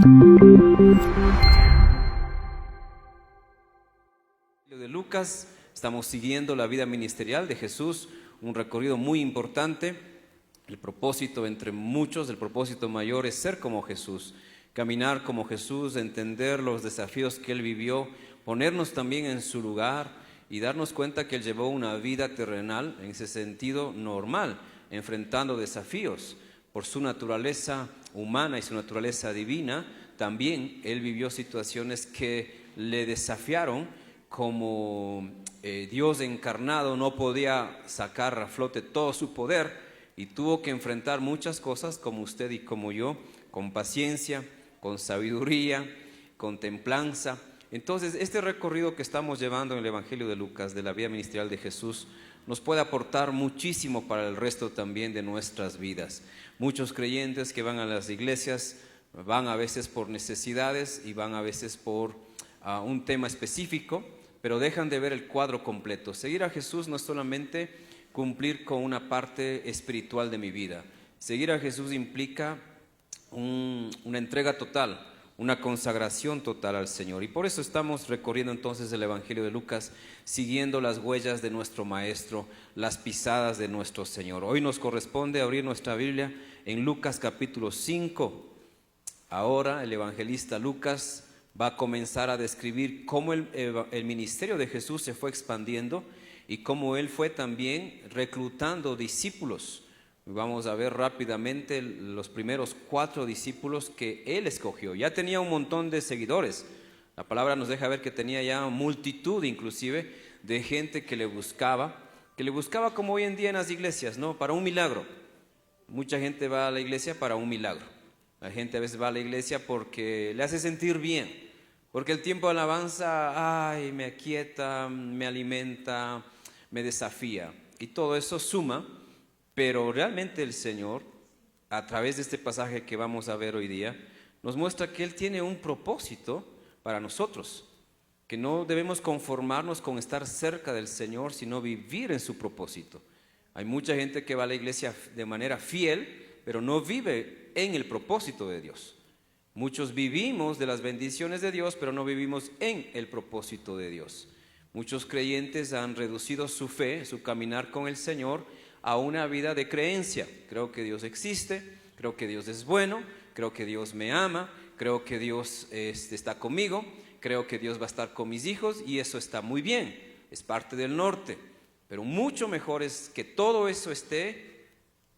De Lucas, estamos siguiendo la vida ministerial de Jesús, un recorrido muy importante. El propósito entre muchos, el propósito mayor es ser como Jesús, caminar como Jesús, entender los desafíos que Él vivió, ponernos también en su lugar y darnos cuenta que Él llevó una vida terrenal, en ese sentido normal, enfrentando desafíos. Por su naturaleza humana y su naturaleza divina, también Él vivió situaciones que le desafiaron. Como Dios encarnado no podía sacar a flote todo su poder y tuvo que enfrentar muchas cosas como usted y como yo, con paciencia, con sabiduría, con templanza. Entonces este recorrido que estamos llevando en el Evangelio de Lucas, de la vida ministerial de Jesús, nos puede aportar muchísimo para el resto también de nuestras vidas. Muchos creyentes que van a las iglesias van a veces por necesidades y van a veces por un tema específico, pero dejan de ver el cuadro completo. Seguir a Jesús no es solamente cumplir con una parte espiritual de mi vida. Seguir a Jesús implica una entrega total, una consagración total al Señor. Y por eso estamos recorriendo entonces el Evangelio de Lucas, siguiendo las huellas de nuestro Maestro, las pisadas de nuestro Señor. Hoy nos corresponde abrir nuestra Biblia en Lucas capítulo 5. Ahora el evangelista Lucas va a comenzar a describir cómo el ministerio de Jesús se fue expandiendo y cómo Él fue también reclutando discípulos. Vamos a ver rápidamente los primeros 4 discípulos que Él escogió. Ya tenía un montón de seguidores. La palabra nos deja ver que tenía ya multitud inclusive de gente que le buscaba como hoy en día en las iglesias, ¿no? Para un milagro. Mucha gente va a la iglesia para un milagro. La gente a veces va a la iglesia porque le hace sentir bien, porque el tiempo de alabanza, me aquieta, me alimenta, me desafía. Y todo eso suma, pero realmente el Señor, a través de este pasaje que vamos a ver hoy día, nos muestra que Él tiene un propósito para nosotros, que no debemos conformarnos con estar cerca del Señor, sino vivir en su propósito. Hay mucha gente que va a la iglesia de manera fiel, pero no vive en el propósito de Dios. Muchos vivimos de las bendiciones de Dios, pero no vivimos en el propósito de Dios. Muchos creyentes han reducido su fe, su caminar con el Señor, a una vida de creencia. Creo que Dios existe, creo que Dios es bueno, creo que Dios me ama, creo que Dios está conmigo, creo que Dios va a estar con mis hijos y eso está muy bien, es parte del norte. Pero mucho mejor es que todo eso esté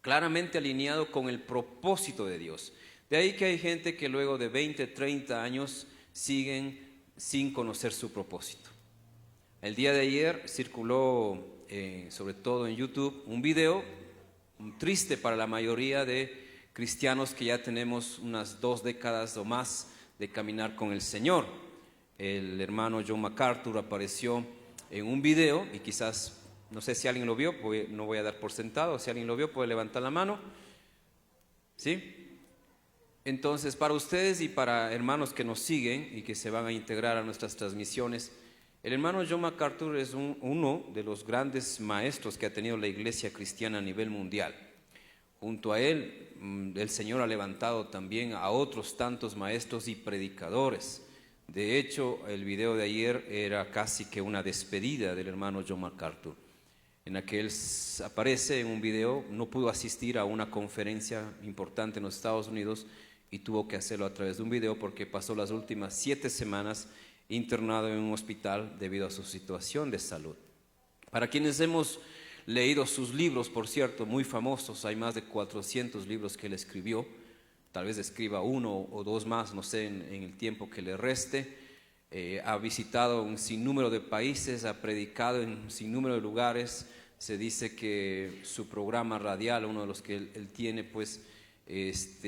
claramente alineado con el propósito de Dios. De ahí que hay gente que luego de 20, 30 años siguen sin conocer su propósito. El día de ayer circuló, sobre todo en YouTube, un video triste para la mayoría de cristianos que ya tenemos unas 2 décadas o más de caminar con el Señor. El hermano John MacArthur apareció en un video y quizás, no sé si alguien lo vio, no voy a dar por sentado, si alguien lo vio puede levantar la mano. ¿Sí? Entonces, para ustedes y para hermanos que nos siguen y que se van a integrar a nuestras transmisiones, el hermano John MacArthur es uno de los grandes maestros que ha tenido la iglesia cristiana a nivel mundial. Junto a él, el Señor ha levantado también a otros tantos maestros y predicadores. De hecho, el video de ayer era casi que una despedida del hermano John MacArthur, en la que él aparece en un video. No pudo asistir a una conferencia importante en los Estados Unidos y tuvo que hacerlo a través de un video porque pasó las últimas 7 semanas internado en un hospital debido a su situación de salud. Para quienes hemos leído sus libros, por cierto, muy famosos, hay más de 400 libros que él escribió, tal vez escriba 1 o 2 más, no sé, en el tiempo que le reste. Ha visitado un sinnúmero de países, ha predicado en un sinnúmero de lugares. Se dice que su programa radial, uno de los que él tiene, pues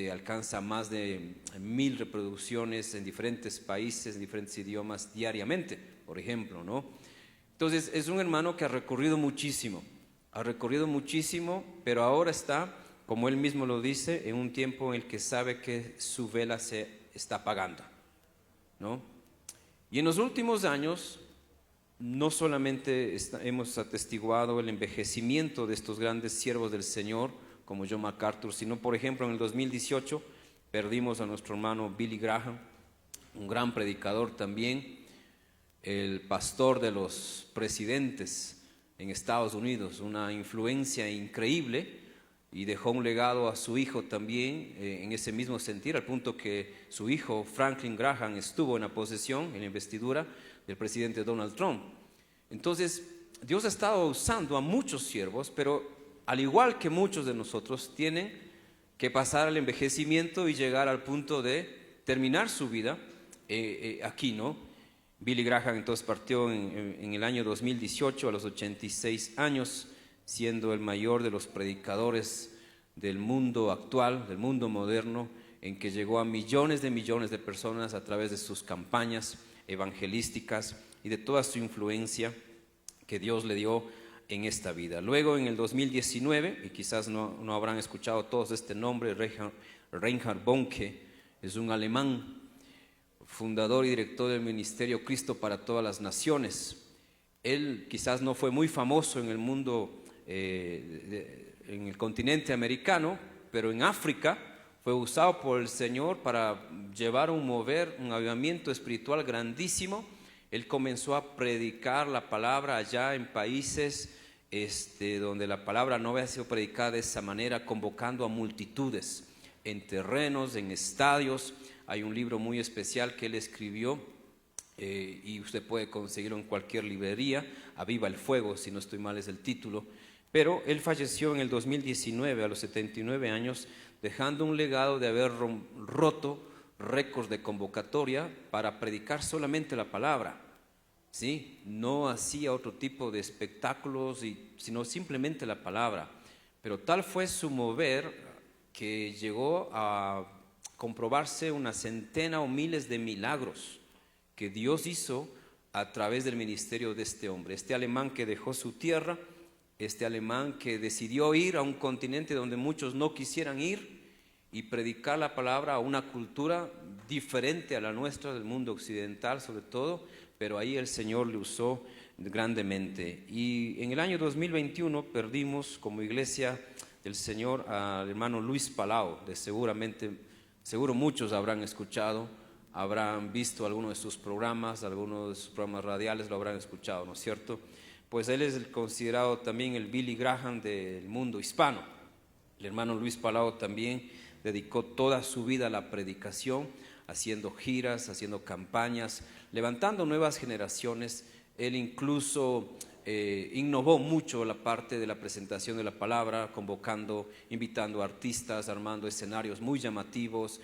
alcanza más de 1000 reproducciones en diferentes países, en diferentes idiomas diariamente, por ejemplo, ¿no? Entonces es un hermano que ha recorrido muchísimo, pero ahora está, como él mismo lo dice, en un tiempo en el que sabe que su vela se está apagando, ¿no? Y en los últimos años no solamente hemos atestiguado el envejecimiento de estos grandes siervos del Señor como John MacArthur, sino por ejemplo en el 2018 Perdimos a nuestro hermano Billy Graham, un gran predicador también, el pastor de los presidentes en Estados Unidos, una influencia increíble, y dejó un legado a su hijo también en ese mismo sentido, al punto que su hijo Franklin Graham estuvo en la posesión, en la investidura del presidente Donald Trump. Entonces, Dios ha estado usando a muchos siervos, pero al igual que muchos de nosotros tienen que pasar al envejecimiento y llegar al punto de terminar su vida aquí, ¿no? Billy Graham entonces partió en el año 2018 a los 86 años, siendo el mayor de los predicadores del mundo actual, del mundo moderno, en que llegó a millones de personas a través de sus campañas evangelísticas y de toda su influencia que Dios le dio en esta vida. Luego en el 2019, y quizás no habrán escuchado todos este nombre, Reinhard Bonnke, es un alemán, fundador y director del ministerio Cristo para todas las naciones. Él quizás no fue muy famoso en el mundo, en el continente americano, pero en África fue usado por el Señor para llevar un avivamiento espiritual grandísimo. Él comenzó a predicar la palabra allá en países donde la palabra no había sido predicada de esa manera, convocando a multitudes en terrenos, en estadios. Hay un libro muy especial que él escribió y usted puede conseguirlo en cualquier librería, Aviva el Fuego, si no estoy mal es el título. Pero él falleció en el 2019 a los 79 años, dejando un legado de haber roto récords de convocatoria para predicar solamente la palabra. ¿Sí? No hacía otro tipo de espectáculos, sino simplemente la palabra. Pero tal fue su mover que llegó a comprobarse una centena o miles de milagros que Dios hizo a través del ministerio de este hombre, este alemán que dejó su tierra, este alemán que decidió ir a un continente donde muchos no quisieran ir y predicar la palabra a una cultura diferente a la nuestra, del mundo occidental sobre todo, pero ahí el Señor le usó grandemente. Y en el año 2021 perdimos como iglesia del Señor al hermano Luis Palau, seguro muchos habrán escuchado, habrán visto algunos de sus programas radiales, lo habrán escuchado, ¿no es cierto? Pues él es considerado también el Billy Graham del mundo hispano. El hermano Luis Palau también dedicó toda su vida a la predicación, haciendo giras, haciendo campañas, levantando nuevas generaciones. Él incluso innovó mucho la parte de la presentación de la palabra, convocando, invitando a artistas, armando escenarios muy llamativos,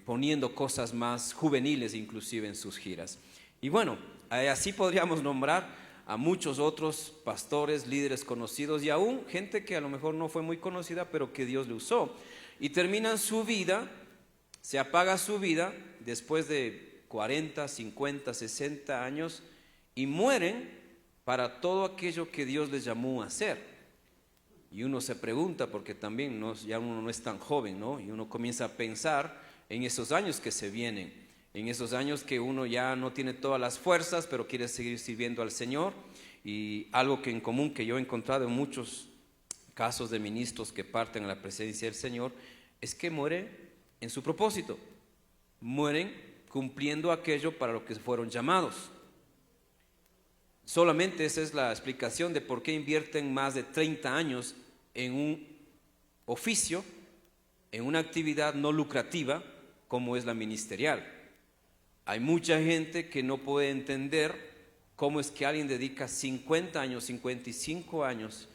poniendo cosas más juveniles inclusive en sus giras. Y bueno, así podríamos nombrar a muchos otros pastores, líderes conocidos y aún gente que a lo mejor no fue muy conocida, pero que Dios le usó. Y terminan su vida, se apaga su vida después de 40, 50, 60 años y mueren para todo aquello que Dios les llamó a hacer. Y uno se pregunta, porque también ya uno no es tan joven, ¿no? Y uno comienza a pensar en esos años que se vienen, en esos años que uno ya no tiene todas las fuerzas, pero quiere seguir sirviendo al Señor. Y algo que en común que yo he encontrado en muchos casos de ministros que parten a la presencia del Señor, es que mueren en su propósito, mueren cumpliendo aquello para lo que fueron llamados. Solamente esa es la explicación de por qué invierten más de 30 años en un oficio, en una actividad no lucrativa como es la ministerial. Hay mucha gente que no puede entender cómo es que alguien dedica 50 años, 55 años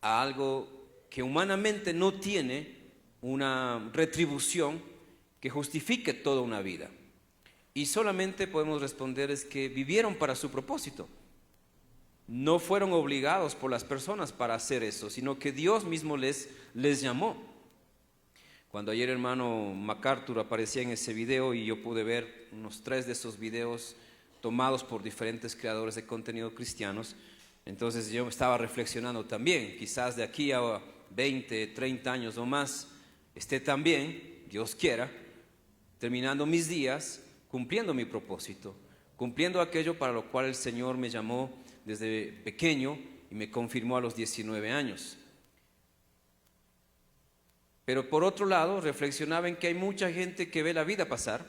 a algo que humanamente no tiene una retribución que justifique toda una vida. Y solamente podemos responder es que vivieron para su propósito. No fueron obligados por las personas para hacer eso, sino que Dios mismo les llamó. Cuando ayer hermano MacArthur aparecía en ese video y yo pude ver unos 3 de esos videos tomados por diferentes creadores de contenido cristianos, entonces yo estaba reflexionando también, quizás de aquí a 20, 30 años o más, esté también, Dios quiera, terminando mis días, cumpliendo mi propósito, cumpliendo aquello para lo cual el Señor me llamó desde pequeño y me confirmó a los 19 años. Pero por otro lado, reflexionaba en que hay mucha gente que ve la vida pasar,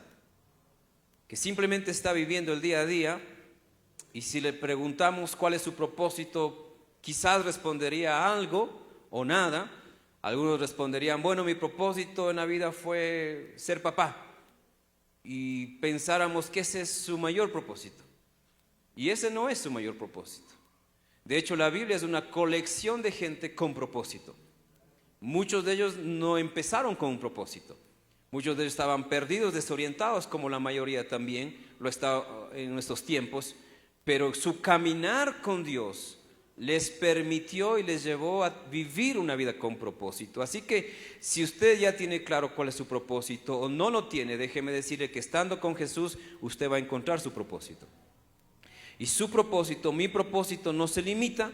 que simplemente está viviendo el día a día, y si le preguntamos cuál es su propósito, quizás respondería algo o nada. Algunos responderían, bueno, mi propósito en la vida fue ser papá, y pensáramos que ese es su mayor propósito, y ese no es su mayor propósito. De hecho, la Biblia es una colección de gente con propósito. Muchos de ellos no empezaron con un propósito. Muchos de ellos estaban perdidos, desorientados, como la mayoría también lo está en nuestros tiempos, pero su caminar con Dios les permitió y les llevó a vivir una vida con propósito. Así que si usted ya tiene claro cuál es su propósito o no lo tiene, déjeme decirle que estando con Jesús usted va a encontrar su propósito. Y su propósito, mi propósito, no se limita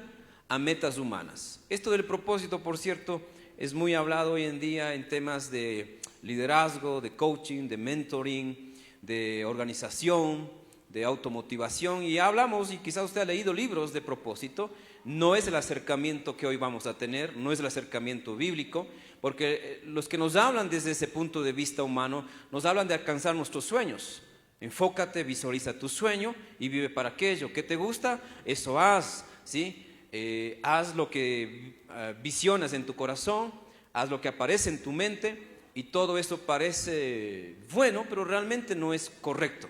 a metas humanas. Esto del propósito, por cierto, es muy hablado hoy en día en temas de liderazgo, de coaching, de mentoring, de organización, de automotivación, y hablamos, y quizás usted ha leído libros de propósito. No es el acercamiento que hoy vamos a tener, no es el acercamiento bíblico, porque los que nos hablan desde ese punto de vista humano, nos hablan de alcanzar nuestros sueños. Enfócate, visualiza tu sueño y vive para aquello. ¿Qué te gusta? Eso haz, ¿sí? Haz lo que visionas en tu corazón, haz lo que aparece en tu mente, y todo eso parece bueno, pero realmente no es correcto.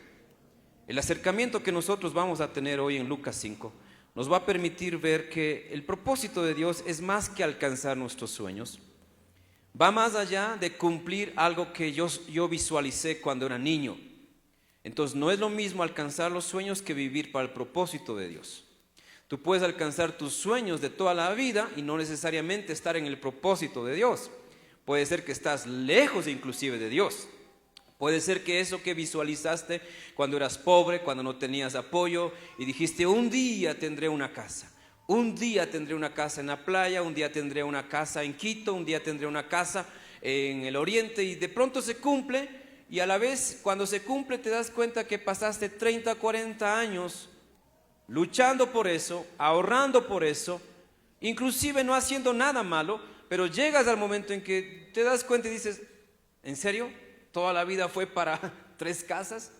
El acercamiento que nosotros vamos a tener hoy en Lucas 5 nos va a permitir ver que el propósito de Dios es más que alcanzar nuestros sueños. Va más allá de cumplir algo que yo visualicé cuando era niño. Entonces no es lo mismo alcanzar los sueños que vivir para el propósito de Dios. Tú puedes alcanzar tus sueños de toda la vida y no necesariamente estar en el propósito de Dios. Puede ser que estás lejos inclusive de Dios. Puede ser que eso que visualizaste cuando eras pobre, cuando no tenías apoyo, y dijiste, un día tendré una casa. Un día tendré una casa en la playa, un día tendré una casa en Quito, un día tendré una casa en el oriente, y de pronto se cumple, y a la vez cuando se cumple te das cuenta que pasaste 30, 40 años luchando por eso, ahorrando por eso, inclusive no haciendo nada malo, pero llegas al momento en que te das cuenta y dices, ¿en serio? ¿Toda la vida fue para 3 casas?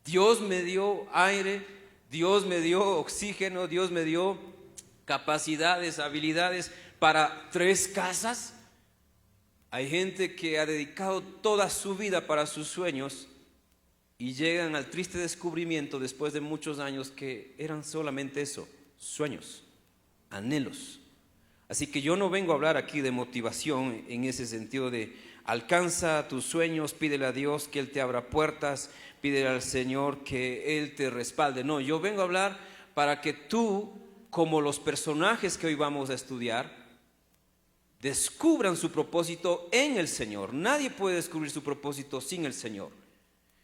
Dios me dio aire, Dios me dio oxígeno, Dios me dio capacidades, habilidades para 3 casas. Hay gente que ha dedicado toda su vida para sus sueños y llegan al triste descubrimiento después de muchos años que eran solamente eso, sueños, anhelos. Así que yo no vengo a hablar aquí de motivación en ese sentido de alcanza tus sueños, pídele a Dios que Él te abra puertas, pídele al Señor que Él te respalde. No, yo vengo a hablar para que tú, como los personajes que hoy vamos a estudiar, descubran su propósito en el Señor. Nadie puede descubrir su propósito sin el Señor.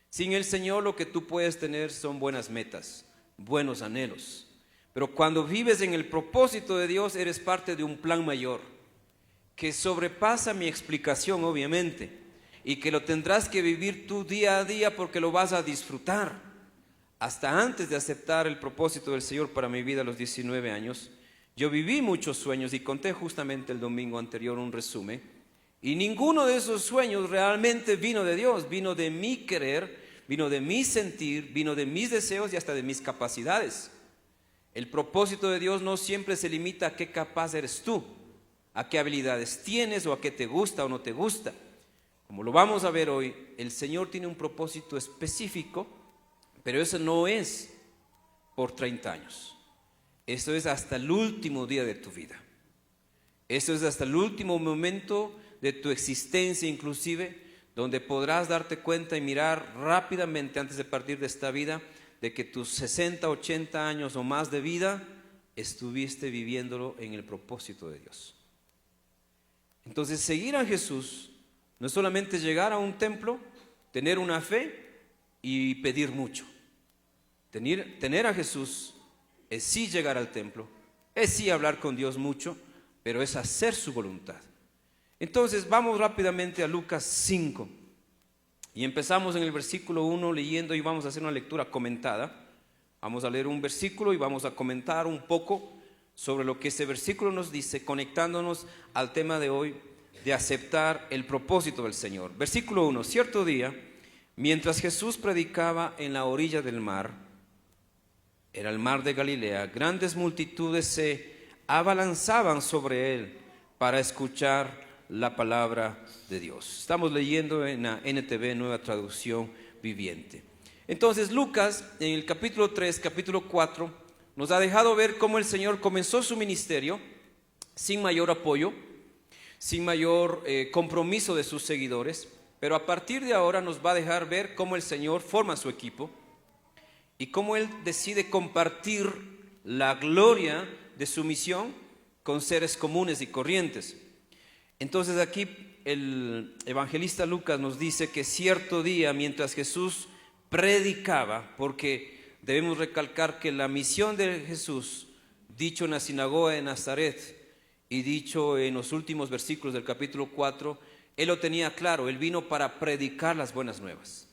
Sin el Señor lo que tú puedes tener son buenas metas, buenos anhelos. Pero cuando vives en el propósito de Dios, eres parte de un plan mayor que sobrepasa mi explicación, obviamente, y que lo tendrás que vivir tú día a día porque lo vas a disfrutar. Hasta antes de aceptar el propósito del Señor para mi vida a los 19 años, yo viví muchos sueños y conté justamente el domingo anterior un resumen, y ninguno de esos sueños realmente vino de Dios, vino de mi querer, vino de mi sentir, vino de mis deseos y hasta de mis capacidades. El propósito de Dios no siempre se limita a qué capaz eres tú, a qué habilidades tienes o a qué te gusta o no te gusta. Como lo vamos a ver hoy, el Señor tiene un propósito específico, pero eso no es por 30 años. Eso es hasta el último día de tu vida. Eso es hasta el último momento de tu existencia inclusive, donde podrás darte cuenta y mirar rápidamente antes de partir de esta vida, de que tus 60, 80 años o más de vida estuviste viviéndolo en el propósito de Dios. Entonces, seguir a Jesús no es solamente llegar a un templo, tener una fe y pedir mucho. Tener a Jesús es sí llegar al templo, es sí hablar con Dios mucho, pero es hacer su voluntad. Entonces, vamos rápidamente a Lucas 5. Y empezamos en el versículo 1 leyendo, y vamos a hacer una lectura comentada. Vamos a leer un versículo y vamos a comentar un poco sobre lo que ese versículo nos dice, conectándonos al tema de hoy, de aceptar el propósito del Señor. Versículo 1, cierto día, mientras Jesús predicaba en la orilla del mar, era el mar de Galilea, grandes multitudes se abalanzaban sobre él para escuchar la palabra de Dios. Estamos leyendo en la NTV, Nueva Traducción Viviente. Entonces Lucas, en el capítulo 3, capítulo 4, nos ha dejado ver cómo el Señor comenzó su ministerio sin mayor apoyo, sin mayor compromiso de sus seguidores, pero a partir de ahora nos va a dejar ver cómo el Señor forma su equipo y cómo Él decide compartir la gloria de su misión con seres comunes y corrientes. Entonces aquí el evangelista Lucas nos dice que cierto día, mientras Jesús predicaba, porque debemos recalcar que la misión de Jesús, dicho en la sinagoga de Nazaret y dicho en los últimos versículos del capítulo 4, Él lo tenía claro. Él vino para predicar las buenas nuevas,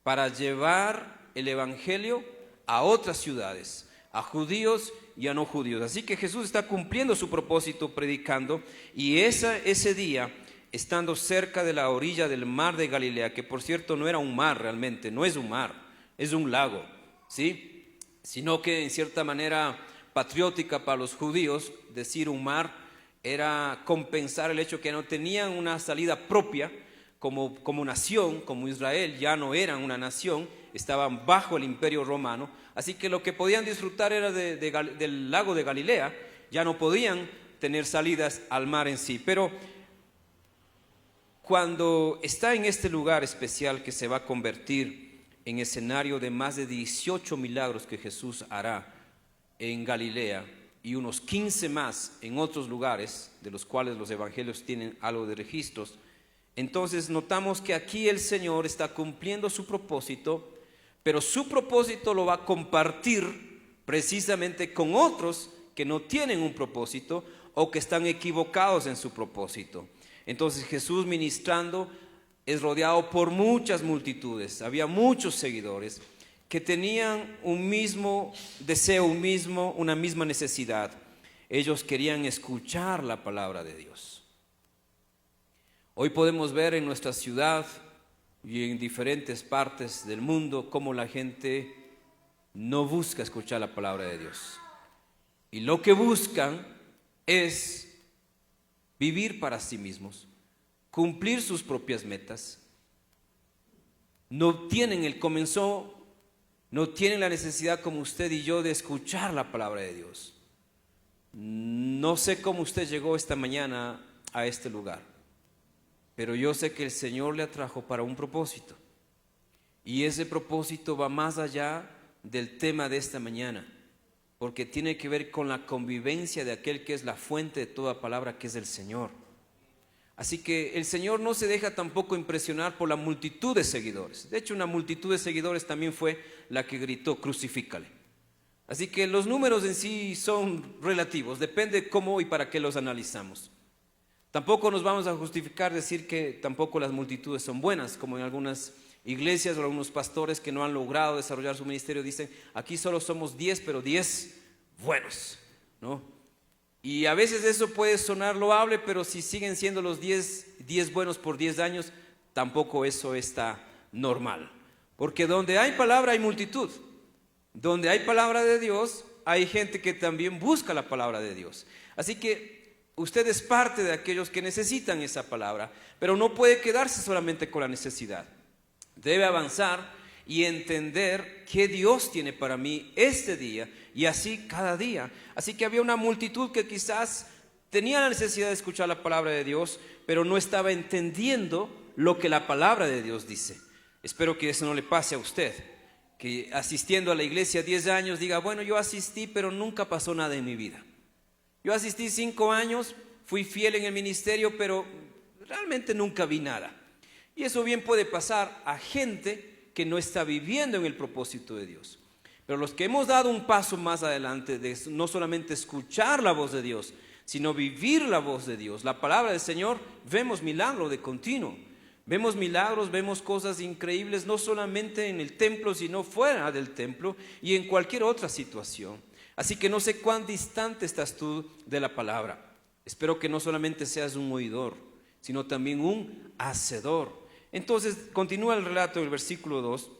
para llevar el evangelio a otras ciudades, a judíos y a no judíos. Así que Jesús está cumpliendo su propósito predicando, y ese día, estando cerca de la orilla del mar de Galilea, que por cierto no era un mar realmente, no es un mar, es un lago, ¿sí? Sino que en cierta manera patriótica para los judíos, decir un mar era compensar el hecho que no tenían una salida propia como nación, como Israel, ya no eran una nación, estaban bajo el imperio romano, así que lo que podían disfrutar era del lago de Galilea, ya no podían tener salidas al mar en sí. Pero cuando está en este lugar especial que se va a convertir en escenario de más de 18 milagros que Jesús hará en Galilea y unos 15 más en otros lugares, de los cuales los evangelios tienen algo de registros, entonces notamos que aquí el Señor está cumpliendo su propósito, pero su propósito lo va a compartir precisamente con otros que no tienen un propósito o que están equivocados en su propósito. Entonces Jesús, ministrando, es rodeado por muchas multitudes. Había muchos seguidores que tenían un mismo deseo, una misma necesidad. Ellos querían escuchar la palabra de Dios. Hoy podemos ver en nuestra ciudad y en diferentes partes del mundo cómo la gente no busca escuchar la palabra de Dios. Y lo que buscan es vivir para sí mismos, cumplir sus propias metas. No tienen no tienen la necesidad como usted y yo de escuchar la palabra de Dios. No sé cómo usted llegó esta mañana a este lugar, pero yo sé que el Señor le atrajo para un propósito, y ese propósito va más allá del tema de esta mañana, porque tiene que ver con la convivencia de aquel que es la fuente de toda palabra, que es el Señor. Así que el Señor no se deja tampoco impresionar por la multitud de seguidores. De hecho, una multitud de seguidores también fue la que gritó: crucifícale. Así que los números en sí son relativos, depende cómo y para qué los analizamos. Tampoco nos vamos a justificar decir que tampoco las multitudes son buenas, como en algunas iglesias o algunos pastores que no han logrado desarrollar su ministerio dicen: aquí solo somos 10, pero 10 buenos, ¿no? Y a veces eso puede sonar loable, pero si siguen siendo los 10 buenos por 10 años, tampoco eso está normal. Porque donde hay palabra hay multitud. Donde hay palabra de Dios, hay gente que también busca la palabra de Dios. Así que usted es parte de aquellos que necesitan esa palabra, pero no puede quedarse solamente con la necesidad. Debe avanzar y entender qué Dios tiene para mí este día, y así cada día. Así que había una multitud que quizás tenía la necesidad de escuchar la palabra de Dios, pero no estaba entendiendo lo que la palabra de Dios dice. Espero que eso no le pase a usted, que asistiendo a la iglesia 10 años diga: bueno, yo asistí, pero nunca pasó nada en mi vida. Yo asistí 5 años, fui fiel en el ministerio, pero realmente nunca vi nada. Y eso bien puede pasar a gente que no está viviendo en el propósito de Dios. Pero los que hemos dado un paso más adelante de no solamente escuchar la voz de Dios, sino vivir la voz de Dios, la palabra del Señor, vemos milagros de continuo. Vemos milagros, vemos cosas increíbles, no solamente en el templo, sino fuera del templo y en cualquier otra situación. Así que no sé cuán distante estás tú de la palabra. Espero que no solamente seas un oidor, sino también un hacedor. Entonces continúa el relato del versículo 2.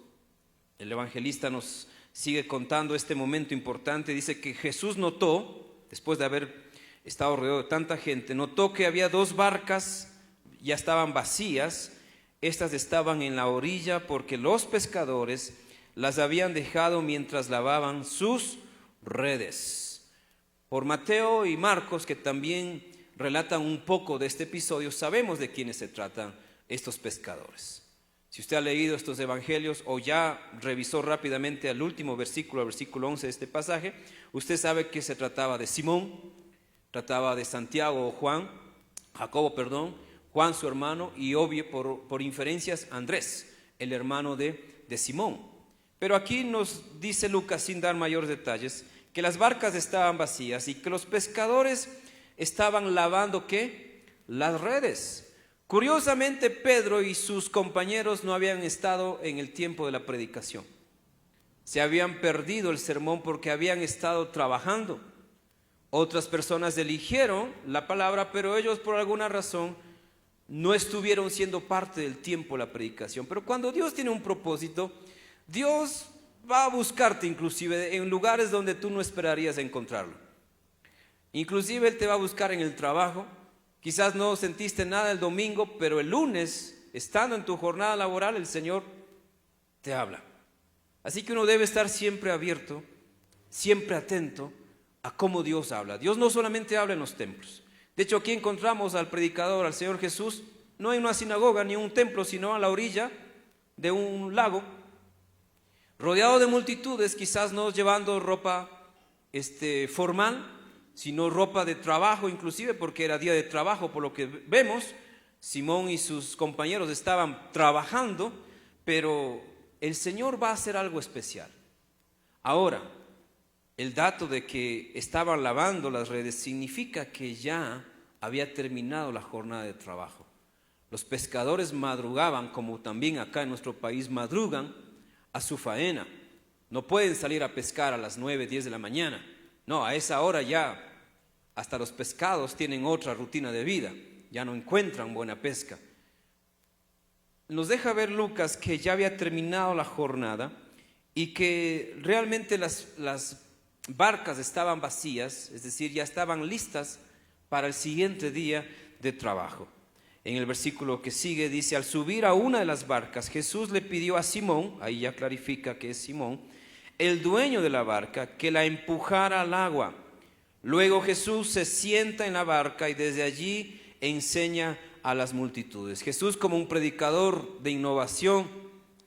El evangelista nos sigue contando este momento importante. Dice que Jesús notó, después de haber estado rodeado de tanta gente, notó que había 2 barcas, ya estaban vacías. Estas estaban en la orilla porque los pescadores las habían dejado mientras lavaban sus redes. Por Mateo y Marcos, que también relatan un poco de este episodio, sabemos de quiénes se tratan estos pescadores. Si usted ha leído estos evangelios o ya revisó rápidamente al último versículo, al versículo 11 de este pasaje, usted sabe que se trataba de Simón, trataba de Santiago o Jacobo, Juan su hermano, y obvio por inferencias Andrés, el hermano de Simón. Pero aquí nos dice Lucas, sin dar mayores detalles, que las barcas estaban vacías y que los pescadores estaban lavando ¿qué? Las redes. Curiosamente, Pedro y sus compañeros no habían estado en el tiempo de la predicación. Se habían perdido el sermón porque habían estado trabajando. Otras personas eligieron la palabra, pero ellos por alguna razón no estuvieron siendo parte del tiempo de la predicación. Pero cuando Dios tiene un propósito, Dios va a buscarte inclusive en lugares donde tú no esperarías encontrarlo. Inclusive Él te va a buscar en el trabajo. Quizás no sentiste nada el domingo, pero el lunes, estando en tu jornada laboral, el Señor te habla. Así que uno debe estar siempre abierto, siempre atento a cómo Dios habla. Dios no solamente habla en los templos. De hecho, aquí encontramos al predicador, al Señor Jesús, no en una sinagoga ni en un templo, sino a la orilla de un lago, rodeado de multitudes, quizás no llevando ropa formal, sino ropa de trabajo inclusive, porque era día de trabajo. Por lo que vemos, Simón y sus compañeros estaban trabajando, pero el Señor va a hacer algo especial. Ahora, el dato de que estaban lavando las redes significa que ya había terminado la jornada de trabajo. Los pescadores madrugaban, como también acá en nuestro país madrugan, a su faena. No pueden salir a pescar a las 9, 10 de la mañana. No, a esa hora ya hasta los pescados tienen otra rutina de vida, ya no encuentran buena pesca. Nos deja ver Lucas que ya había terminado la jornada y que realmente las barcas estaban vacías, es decir, ya estaban listas para el siguiente día de trabajo. En el versículo que sigue dice: al subir a una de las barcas, Jesús le pidió a Simón, ahí ya clarifica que es Simón, el dueño de la barca, que la empujara al agua. Luego Jesús se sienta en la barca y desde allí enseña a las multitudes. Jesús, como un predicador de innovación,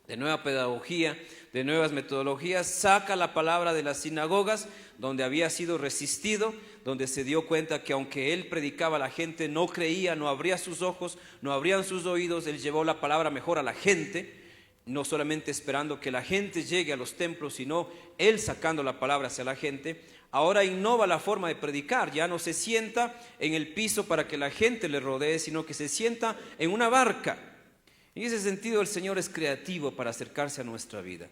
de nueva pedagogía, de nuevas metodologías, saca la palabra de las sinagogas donde había sido resistido, donde se dio cuenta que aunque él predicaba, la gente no creía, no abría sus ojos, no abrían sus oídos. Él llevó la palabra mejor a la gente, no solamente esperando que la gente llegue a los templos, sino él sacando la palabra hacia la gente. Ahora innova la forma de predicar, ya no se sienta en el piso para que la gente le rodee, sino que se sienta en una barca. En ese sentido, el Señor es creativo para acercarse a nuestra vida.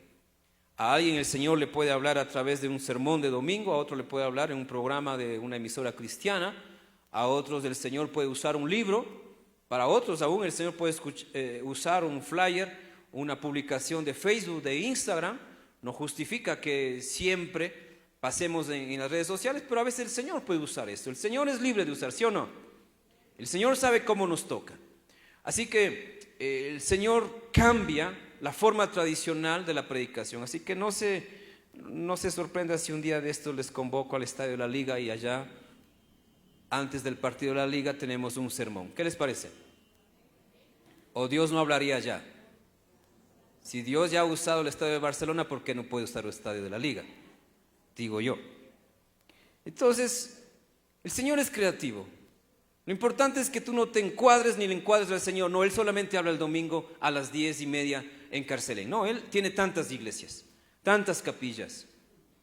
A alguien el Señor le puede hablar a través de un sermón de domingo, a otro le puede hablar en un programa de una emisora cristiana, a otros el Señor puede usar un libro, para otros aún el Señor puede usar un flyer, una publicación de Facebook, de Instagram. No justifica que siempre pasemos en las redes sociales, pero a veces el Señor puede usar esto. El Señor es libre de usar, ¿sí o no? El Señor sabe cómo nos toca. Así que el Señor cambia la forma tradicional de la predicación. Así que no se sorprenda si un día de estos les convoco al estadio de la Liga y allá, antes del partido de la Liga, tenemos un sermón. ¿Qué les parece? ¿O Dios no hablaría ya? Si Dios ya ha usado el estadio de Barcelona, ¿por qué no puede usar el estadio de la Liga? Digo yo. Entonces, el Señor es creativo. Lo importante es que tú no te encuadres ni le encuadres al Señor. No, Él solamente habla el domingo a las 10:30 en Carcelén. No, Él tiene tantas iglesias, tantas capillas,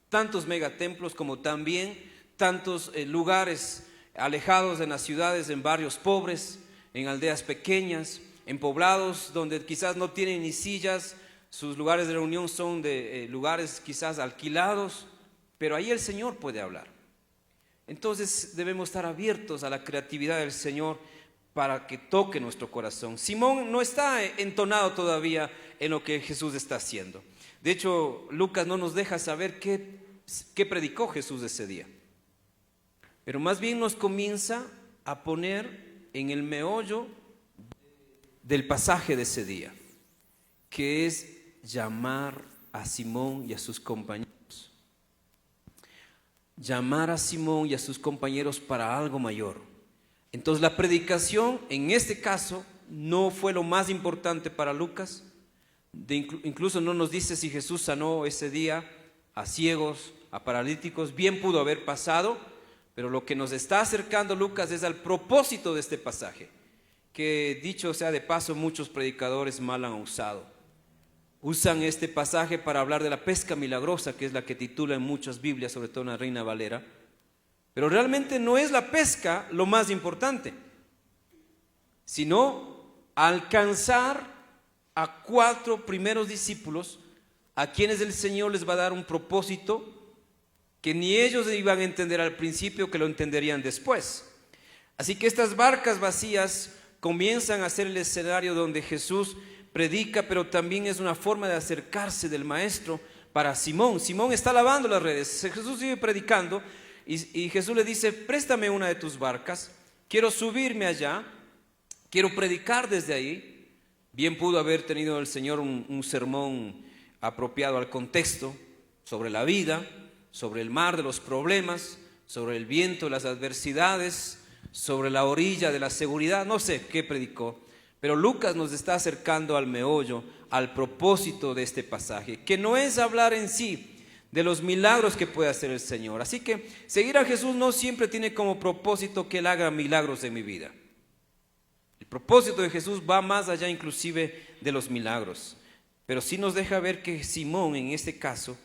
tantos megatemplos, como también tantos lugares alejados en las ciudades, en barrios pobres, en aldeas pequeñas, en poblados donde quizás no tienen ni sillas. Sus lugares de reunión son de lugares quizás alquilados, pero ahí el Señor puede hablar. Entonces debemos estar abiertos a la creatividad del Señor para que toque nuestro corazón. Simón no está entonado todavía en lo que Jesús está haciendo. De hecho, Lucas no nos deja saber qué predicó Jesús ese día. Pero más bien nos comienza a poner en el meollo del pasaje de ese día, que es llamar a Simón y a sus compañeros. Llamar a Simón y a sus compañeros para algo mayor. Entonces la predicación en este caso no fue lo más importante para Lucas. Incluso no nos dice si Jesús sanó ese día a ciegos, a paralíticos. Bien pudo haber pasado, pero lo que nos está acercando Lucas es al propósito de este pasaje, que dicho sea de paso, muchos predicadores mal han usado. Usan este pasaje para hablar de la pesca milagrosa, que es la que titula en muchas Biblias, sobre todo en la Reina Valera. Pero realmente no es la pesca lo más importante, sino alcanzar a 4 primeros discípulos a quienes el Señor les va a dar un propósito que ni ellos iban a entender al principio, que lo entenderían después. Así que estas barcas vacías comienzan a ser el escenario donde Jesús predica, pero también es una forma de acercarse del maestro para Simón. Simón está lavando las redes, Jesús sigue predicando y Jesús le dice: préstame una de tus barcas, quiero subirme allá, quiero predicar desde ahí. Bien pudo haber tenido el Señor un sermón apropiado al contexto sobre la vida, sobre el mar de los problemas, sobre el viento de las adversidades, sobre la orilla de la seguridad, no sé qué predicó. Pero Lucas nos está acercando al meollo, al propósito de este pasaje, que no es hablar en sí de los milagros que puede hacer el Señor. Así que seguir a Jesús no siempre tiene como propósito que Él haga milagros en mi vida. El propósito de Jesús va más allá inclusive de los milagros. Pero sí nos deja ver que Simón en este caso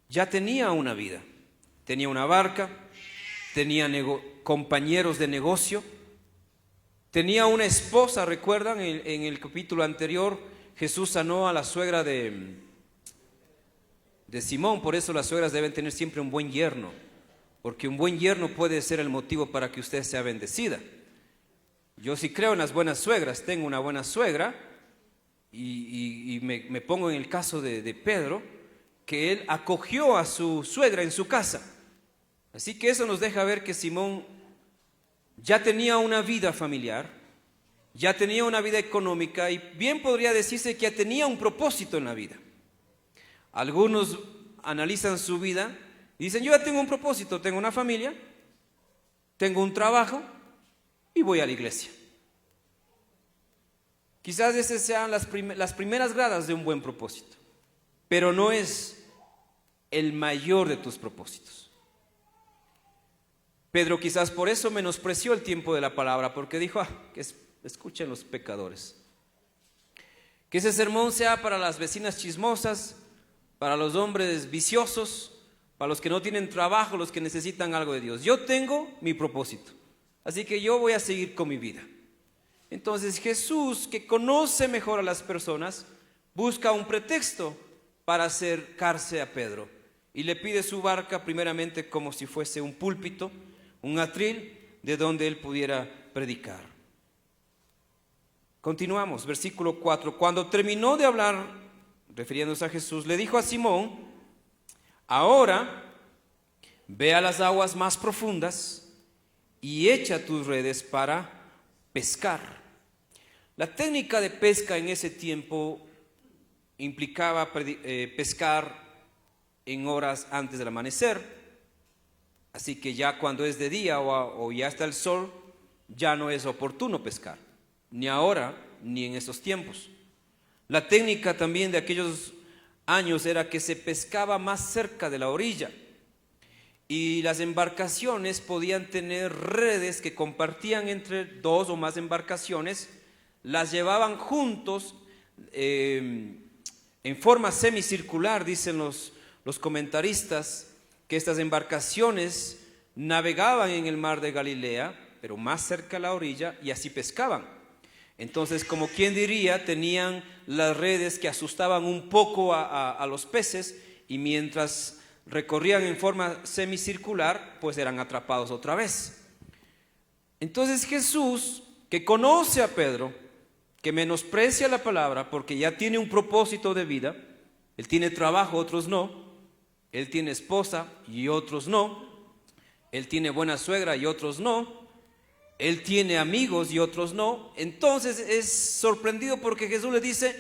ya tenía una vida. Tenía una barca, tenía compañeros de negocio, tenía una esposa. ¿Recuerdan? En el capítulo anterior Jesús sanó a la suegra de Simón. Por eso las suegras deben tener siempre un buen yerno, porque un buen yerno puede ser el motivo para que usted sea bendecida. Yo sí creo en las buenas suegras. Tengo una buena suegra y me pongo en el caso de Pedro, que él acogió a su suegra en su casa. Así que eso nos deja ver que Simón ya tenía una vida familiar, ya tenía una vida económica y bien podría decirse que ya tenía un propósito en la vida. Algunos analizan su vida y dicen: yo ya tengo un propósito, tengo una familia, tengo un trabajo y voy a la iglesia. Quizás esas sean las primeras gradas de un buen propósito, pero no es el mayor de tus propósitos. Pedro quizás por eso menospreció el tiempo de la palabra, porque dijo: que escuchen los pecadores. Que ese sermón sea para las vecinas chismosas, para los hombres viciosos, para los que no tienen trabajo, los que necesitan algo de Dios. Yo tengo mi propósito, así que yo voy a seguir con mi vida. Entonces Jesús, que conoce mejor a las personas, busca un pretexto para acercarse a Pedro y le pide su barca primeramente como si fuese un púlpito, un atril de donde él pudiera predicar. Continuamos, versículo 4. Cuando terminó de hablar, refiriéndose a Jesús, le dijo a Simón: ahora ve a las aguas más profundas y echa tus redes para pescar. La técnica de pesca en ese tiempo implicaba pescar en horas antes del amanecer. Así que ya cuando es de día o ya está el sol, ya no es oportuno pescar, ni ahora ni en esos tiempos. La técnica también de aquellos años era que se pescaba más cerca de la orilla, y las embarcaciones podían tener redes que compartían entre 2 o más embarcaciones, las llevaban juntos en forma semicircular. Dicen los comentaristas que estas embarcaciones navegaban en el mar de Galilea, pero más cerca a la orilla, y así pescaban. Entonces, como quien diría, tenían las redes que asustaban un poco a los peces, y mientras recorrían en forma semicircular, pues eran atrapados otra vez. Entonces Jesús, que que conoce a Pedro, que menosprecia la palabra porque ya tiene un propósito de vida. Él tiene trabajo, otros no. Él tiene esposa y otros no. Él tiene buena suegra y otros no. Él tiene amigos y otros no. Entonces es sorprendido porque Jesús le dice: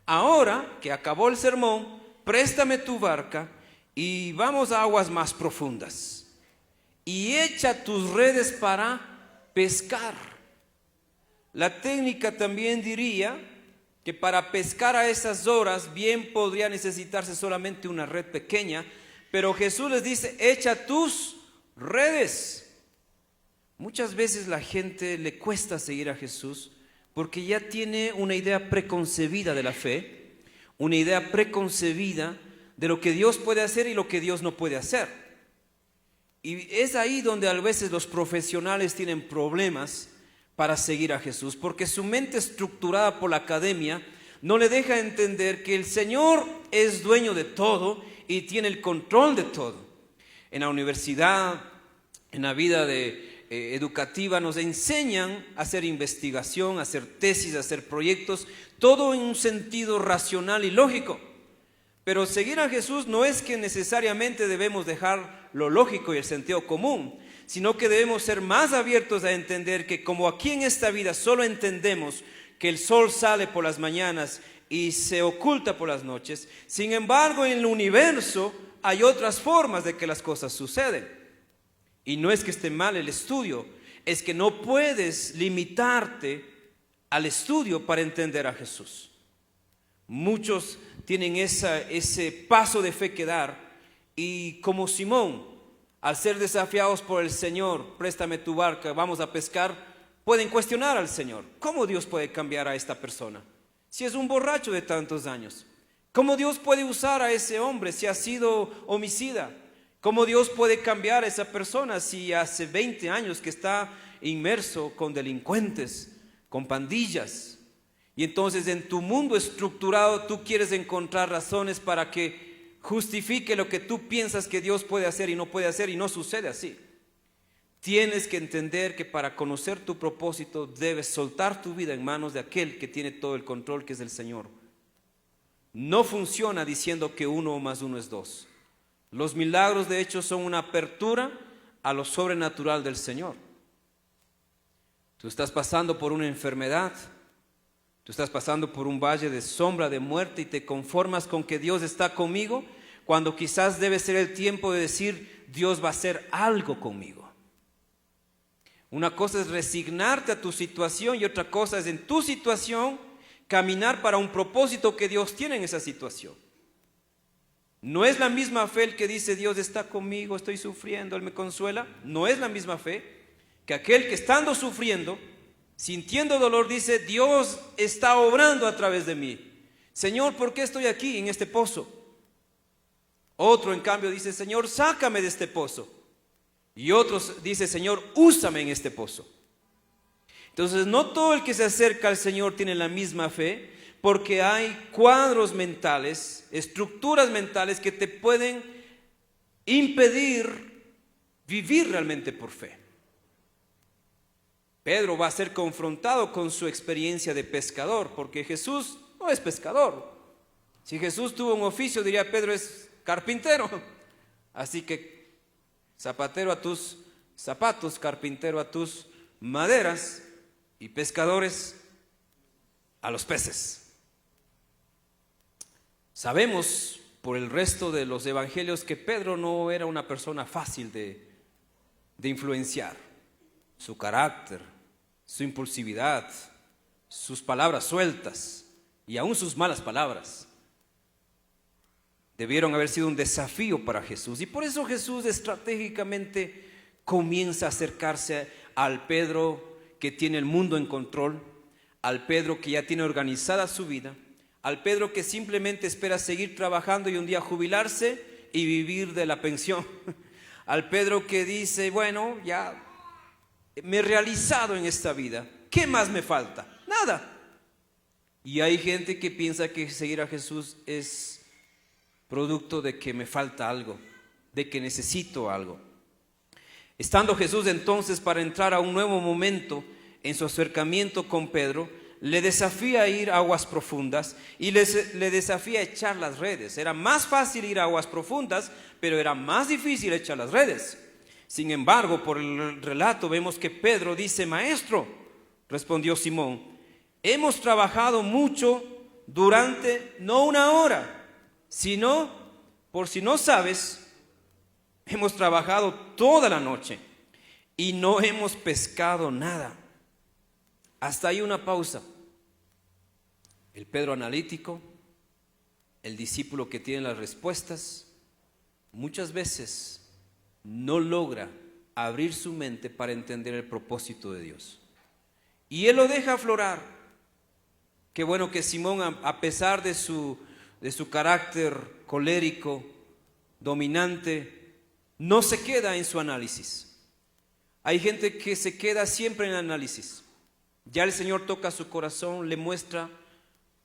ahora que acabó el sermón, préstame tu barca y vamos a aguas más profundas y echa tus redes para pescar. La técnica también diría que para pescar a esas horas bien podría necesitarse solamente una red pequeña, pero Jesús les dice: echa tus redes. Muchas veces la gente le cuesta seguir a Jesús porque ya tiene una idea preconcebida de la fe, una idea preconcebida de lo que Dios puede hacer y lo que Dios no puede hacer. Y es ahí donde a veces los profesionales tienen problemas para seguir a Jesús, porque su mente estructurada por la academia no le deja entender que el Señor es dueño de todo y tiene el control de todo. En la universidad, en la vida educativa nos enseñan a hacer investigación, a hacer tesis, a hacer proyectos, todo en un sentido racional y lógico. Pero seguir a Jesús no es que necesariamente debemos dejar lo lógico y el sentido común, sino que debemos ser más abiertos a entender que como aquí en esta vida solo entendemos que el sol sale por las mañanas y se oculta por las noches, sin embargo en el universo hay otras formas de que las cosas suceden. Y no es que esté mal el estudio, es que no puedes limitarte al estudio para entender a Jesús. Muchos tienen ese paso de fe que dar y como Simón, al ser desafiados por el Señor: préstame tu barca, vamos a pescar, pueden cuestionar al Señor. ¿Cómo Dios puede cambiar a esta persona si es un borracho de tantos años? ¿Cómo Dios puede usar a ese hombre si ha sido homicida? ¿Cómo Dios puede cambiar a esa persona si hace 20 años que está inmerso con delincuentes, con pandillas? Y entonces en tu mundo estructurado tú quieres encontrar razones para que justifique lo que tú piensas que Dios puede hacer y no puede hacer, y no sucede así. Tienes que entender que para conocer tu propósito debes soltar tu vida en manos de aquel que tiene todo el control, que es el Señor. No funciona diciendo que 1 más 1 es 2. Los milagros de hecho son una apertura a lo sobrenatural del Señor. Tú estás pasando por una enfermedad, tú estás pasando por un valle de sombra de muerte y te conformas con que Dios está conmigo, cuando quizás debe ser el tiempo de decir: Dios va a hacer algo conmigo. Una cosa es resignarte a tu situación y otra cosa es en tu situación caminar para un propósito que Dios tiene en esa situación. No es la misma fe el que dice: Dios está conmigo, estoy sufriendo, Él me consuela. No es la misma fe que aquel que estando sufriendo, sintiendo dolor, dice: Dios está obrando a través de mí. Señor, ¿por qué estoy aquí en este pozo? Otro en cambio dice: Señor, sácame de este pozo. Y otros dice: Señor, úsame en este pozo. Entonces no todo el que se acerca al Señor tiene la misma fe, porque hay cuadros mentales, estructuras mentales que te pueden impedir vivir realmente por fe. Pedro va a ser confrontado con su experiencia de pescador, porque Jesús no es pescador. Si Jesús tuvo un oficio, diría: Pedro es carpintero. Así que zapatero a tus zapatos, carpintero a tus maderas y pescadores a los peces. Sabemos por el resto de los evangelios que Pedro no era una persona fácil de influenciar. Su carácter, su impulsividad, sus palabras sueltas y aún sus malas palabras debieron haber sido un desafío para Jesús. Y por eso Jesús estratégicamente comienza a acercarse al Pedro que tiene el mundo en control, al Pedro que ya tiene organizada su vida, al Pedro que simplemente espera seguir trabajando y un día jubilarse y vivir de la pensión, al Pedro que dice: bueno, ya me he realizado en esta vida, ¿qué más me falta? Nada. Y hay gente que piensa que seguir a Jesús es producto de que me falta algo, de que necesito algo. Estando Jesús entonces para entrar a un nuevo momento en su acercamiento con Pedro, le desafía a ir a aguas profundas y le desafía a echar las redes. Era más fácil ir a aguas profundas, pero era más difícil echar las redes. Sin embargo, por el relato vemos que Pedro dice: Maestro, respondió Simón, hemos trabajado mucho durante no una hora, sino, por si no sabes, hemos trabajado toda la noche y no hemos pescado nada. Hasta ahí una pausa. El Pedro analítico, el discípulo que tiene las respuestas, muchas veces no logra abrir su mente para entender el propósito de Dios. Y él lo deja aflorar. Qué bueno que Simón, a pesar de su carácter colérico, dominante, no se queda en su análisis. Hay gente que se queda siempre en el análisis. Ya el Señor toca su corazón, le muestra,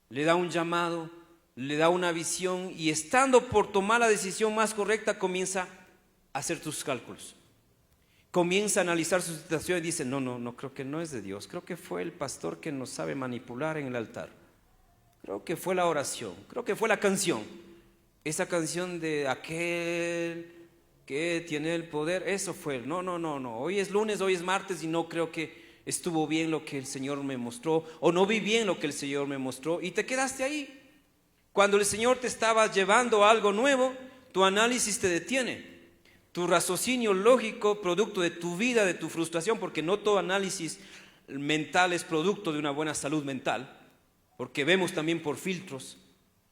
le da un llamado, le da una visión, y estando por tomar la decisión más correcta, comienza a hacer tus cálculos. Comienza a analizar su situación y dice: no, creo que no es de Dios. Creo que fue el pastor que nos sabe manipular en el altar. Creo que fue la oración. Creo que fue la canción. Esa canción de aquel que tiene el poder, eso fue. No. Hoy es lunes, hoy es martes y no creo que estuvo bien lo que el Señor me mostró, o no vi bien lo que el Señor me mostró, y te quedaste ahí. Cuando el Señor te estaba llevando a algo nuevo, tu análisis te detiene. Tu raciocinio lógico, producto de tu vida, de tu frustración, porque no todo análisis mental es producto de una buena salud mental, porque vemos también por filtros,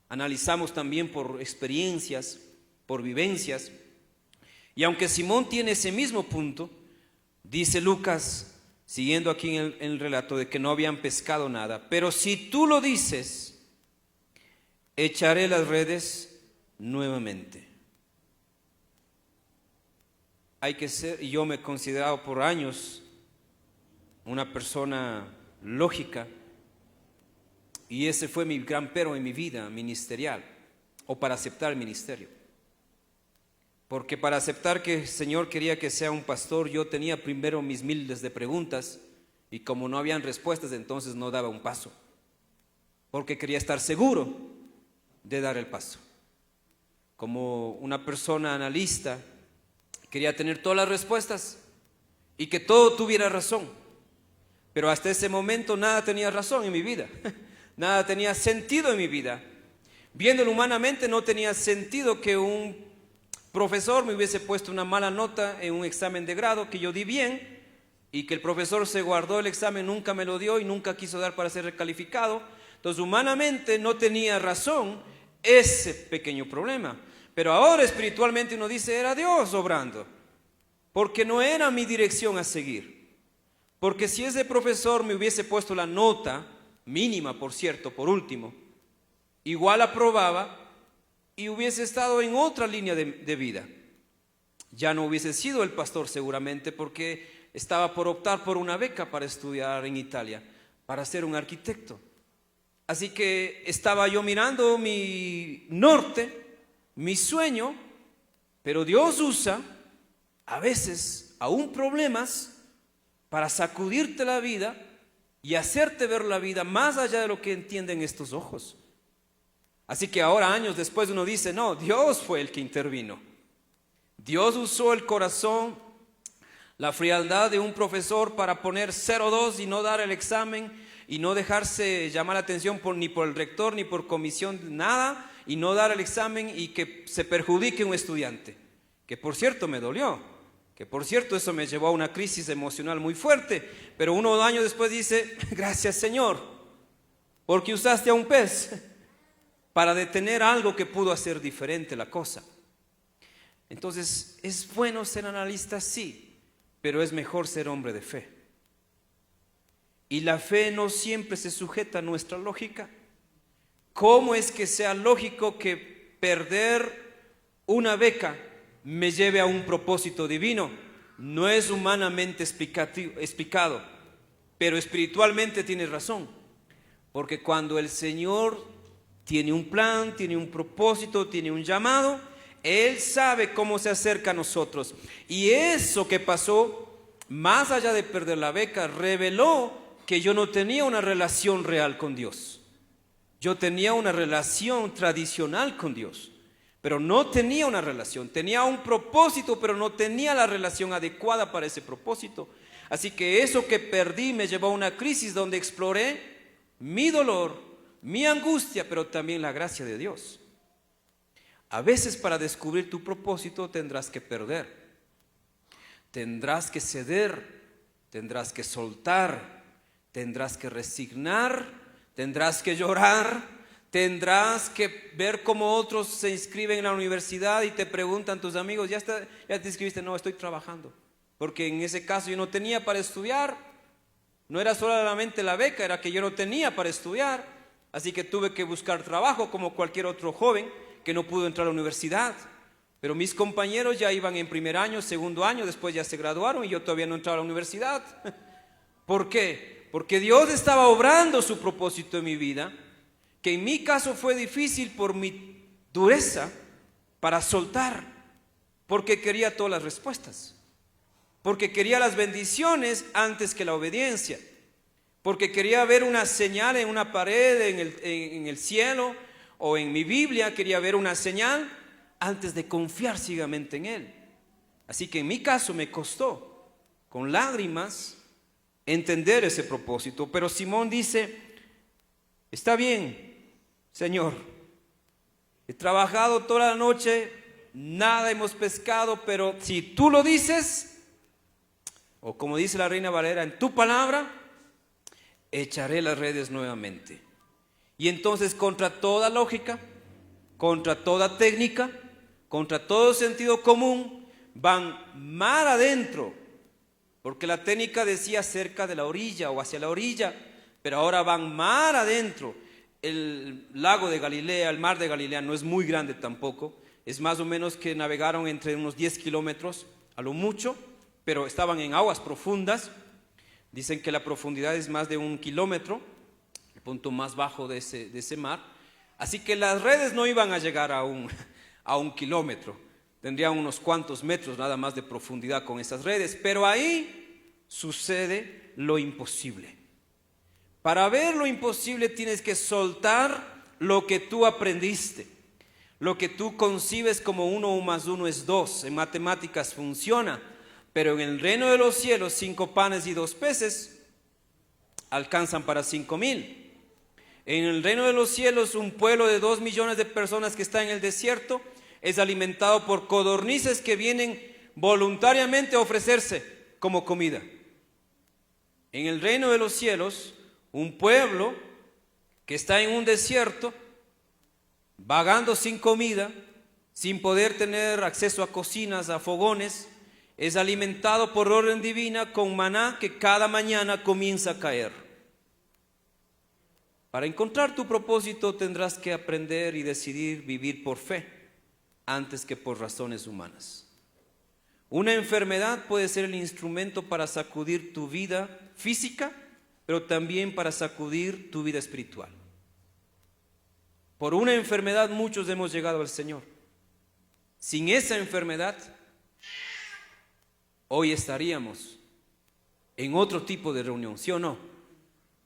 analizamos también por experiencias, por vivencias. Y aunque Simón tiene ese mismo punto, dice Lucas, siguiendo aquí en el relato, de que no habían pescado nada. Pero si tú lo dices, echaré las redes nuevamente. Hay que ser, y yo me he considerado por años una persona lógica, y ese fue mi gran pero en mi vida ministerial, o para aceptar el ministerio. Porque para aceptar que el Señor quería que sea un pastor, yo tenía primero mis miles de preguntas, y como no habían respuestas, entonces no daba un paso, porque quería estar seguro de dar el paso. Como una persona analista, quería tener todas las respuestas y que todo tuviera razón. Pero hasta ese momento nada tenía razón en mi vida. Nada tenía sentido en mi vida. Viéndolo humanamente, no tenía sentido que un profesor me hubiese puesto una mala nota en un examen de grado que yo di bien, y que el profesor se guardó el examen, nunca me lo dio y nunca quiso dar para ser recalificado. Entonces humanamente no tenía razón ese pequeño problema. Pero ahora espiritualmente uno dice: era Dios obrando, porque no era mi dirección a seguir. Porque si ese profesor me hubiese puesto la nota, mínima por cierto, por último, igual aprobaba y hubiese estado en otra línea de vida. Ya no hubiese sido el pastor seguramente, porque estaba por optar por una beca para estudiar en Italia, para ser un arquitecto. Así que estaba yo mirando mi norte, mi sueño, pero Dios usa a veces aún problemas para sacudirte la vida y hacerte ver la vida más allá de lo que entienden estos ojos. Así que ahora, años después, uno dice: no, Dios fue el que intervino. Dios usó el corazón, la frialdad de un profesor para poner 0,2 y no dar el examen, y no dejarse llamar la atención ni por el rector ni por comisión, nada, y no dar el examen y que se perjudique un estudiante, que por cierto me dolió, que por cierto eso me llevó a una crisis emocional muy fuerte, pero unos años después dice: gracias Señor, porque usaste a un pez para detener algo que pudo hacer diferente la cosa. Entonces es bueno ser analista, sí, pero es mejor ser hombre de fe. Y la fe no siempre se sujeta a nuestra lógica. ¿Cómo es que sea lógico que perder una beca me lleve a un propósito divino? No es humanamente explicado, pero espiritualmente tiene razón. Porque cuando el Señor tiene un plan, tiene un propósito, tiene un llamado, Él sabe cómo se acerca a nosotros. Y eso que pasó más allá de perder la beca, reveló que yo no tenía una relación real con Dios. Yo tenía una relación tradicional con Dios, pero no tenía una relación. Tenía un propósito, pero no tenía la relación adecuada para ese propósito. Así que eso que perdí me llevó a una crisis donde exploré mi dolor, mi angustia, pero también la gracia de Dios. A veces para descubrir tu propósito tendrás que perder, tendrás que ceder, tendrás que soltar, tendrás que resignar, tendrás que llorar, tendrás que ver cómo otros se inscriben en la universidad y te preguntan tus amigos, ¿ya te inscribiste? No, estoy trabajando. Porque en ese caso yo no tenía para estudiar, no era solamente la beca, era que yo no tenía para estudiar, así que tuve que buscar trabajo como cualquier otro joven que no pudo entrar a la universidad. Pero mis compañeros ya iban en primer año, segundo año, después ya se graduaron y yo todavía no entraba a la universidad. ¿Por qué? Porque Dios estaba obrando su propósito en mi vida, que en mi caso fue difícil por mi dureza para soltar, porque quería todas las respuestas. Porque quería las bendiciones antes que la obediencia, porque quería ver una señal en una pared, en el cielo o en mi Biblia, quería ver una señal antes de confiar ciegamente en Él. Así que en mi caso me costó, con lágrimas, entender ese propósito. Pero Simón dice, está bien, Señor, he trabajado toda la noche, nada hemos pescado, pero si tú lo dices, o como dice la Reina Valera, en tu palabra, echaré las redes nuevamente. Y entonces contra toda lógica, contra toda técnica, contra todo sentido común, van mar adentro, porque la técnica decía cerca de la orilla o hacia la orilla, pero ahora van mar adentro. El lago de Galilea, el mar de Galilea no es muy grande tampoco, es más o menos que navegaron entre unos 10 kilómetros a lo mucho, pero estaban en aguas profundas. Dicen que la profundidad es más de 1 kilómetro, el punto más bajo de ese mar. Así que las redes no iban a llegar a un kilómetro, tendrían unos cuantos metros nada más de profundidad con esas redes, pero ahí sucede lo imposible. Para ver lo imposible tienes que soltar lo que tú aprendiste, lo que tú concibes como 1 más 1 es 2, en matemáticas funciona. Pero en el reino de los cielos 5 panes y 2 peces alcanzan para 5,000. En el reino de los cielos un pueblo de 2 millones de personas que está en el desierto es alimentado por codornices que vienen voluntariamente a ofrecerse como comida. En el reino de los cielos un pueblo que está en un desierto vagando sin comida, sin poder tener acceso a cocinas, a fogones, es alimentado por orden divina con maná que cada mañana comienza a caer. Para encontrar tu propósito tendrás que aprender y decidir vivir por fe antes que por razones humanas. Una enfermedad puede ser el instrumento para sacudir tu vida física, pero también para sacudir tu vida espiritual. Por una enfermedad muchos hemos llegado al Señor. Sin esa enfermedad, hoy estaríamos en otro tipo de reunión, ¿sí o no?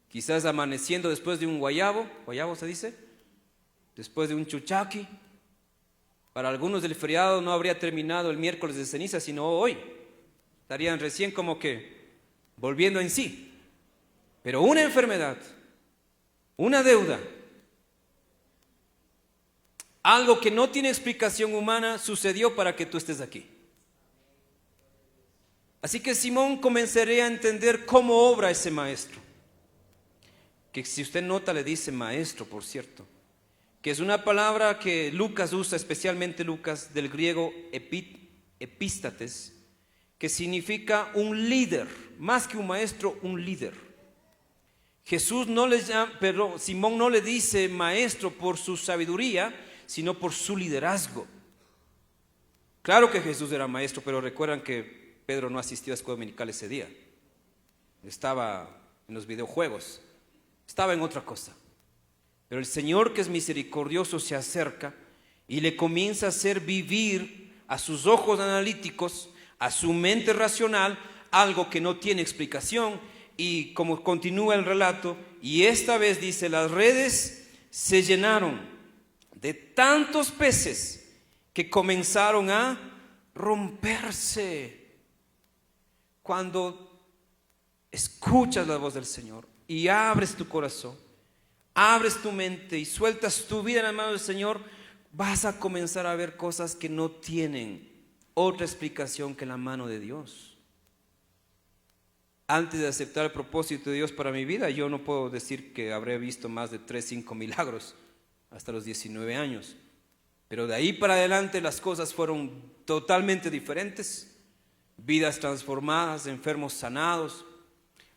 Quizás amaneciendo después de un guayabo se dice, después de un chuchaqui. Para algunos el feriado no habría terminado el miércoles de ceniza, sino hoy. Estarían recién como que volviendo en sí. Pero una enfermedad, una deuda, algo que no tiene explicación humana sucedió para que tú estés aquí. Así que Simón comenzaría a entender cómo obra ese maestro. Que si usted nota le dice maestro, por cierto, que es una palabra que Lucas usa, especialmente Lucas, del griego epístates, que significa un líder, más que un maestro, un líder. Simón no le dice maestro por su sabiduría, sino por su liderazgo. Claro que Jesús era maestro, pero recuerdan que Pedro no asistió a escuela dominical ese día. Estaba en los videojuegos, estaba en otra cosa. Pero el Señor, que es misericordioso, se acerca y le comienza a hacer vivir a sus ojos analíticos, a su mente racional, algo que no tiene explicación. Y como continúa el relato, y esta vez dice, las redes se llenaron de tantos peces que comenzaron a romperse. Cuando escuchas la voz del Señor y abres tu corazón, abres tu mente y sueltas tu vida en las manos del Señor, vas a comenzar a ver cosas que no tienen otra explicación que la mano de Dios. Antes de aceptar el propósito de Dios para mi vida, yo no puedo decir que habré visto más de 3, 5 milagros hasta los 19 años. Pero de ahí para adelante las cosas fueron totalmente diferentes. Vidas transformadas, enfermos sanados,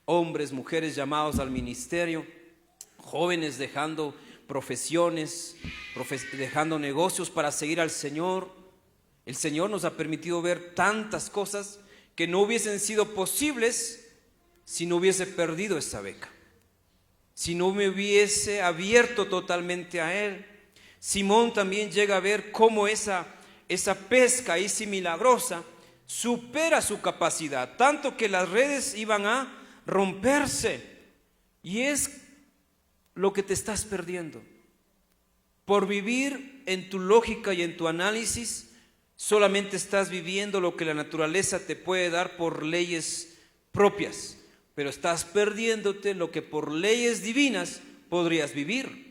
hombres, mujeres llamados al ministerio, jóvenes dejando profesiones, dejando negocios para seguir al Señor. El Señor nos ha permitido ver tantas cosas que no hubiesen sido posibles si no hubiese perdido esa beca, si no me hubiese abierto totalmente a Él. Simón también llega a ver cómo esa pesca ahí sí milagrosa supera su capacidad, tanto que las redes iban a romperse. Y es lo que te estás perdiendo por vivir en tu lógica y en tu análisis. Solamente estás viviendo lo que la naturaleza te puede dar por leyes propias, pero estás perdiéndote lo que por leyes divinas podrías vivir.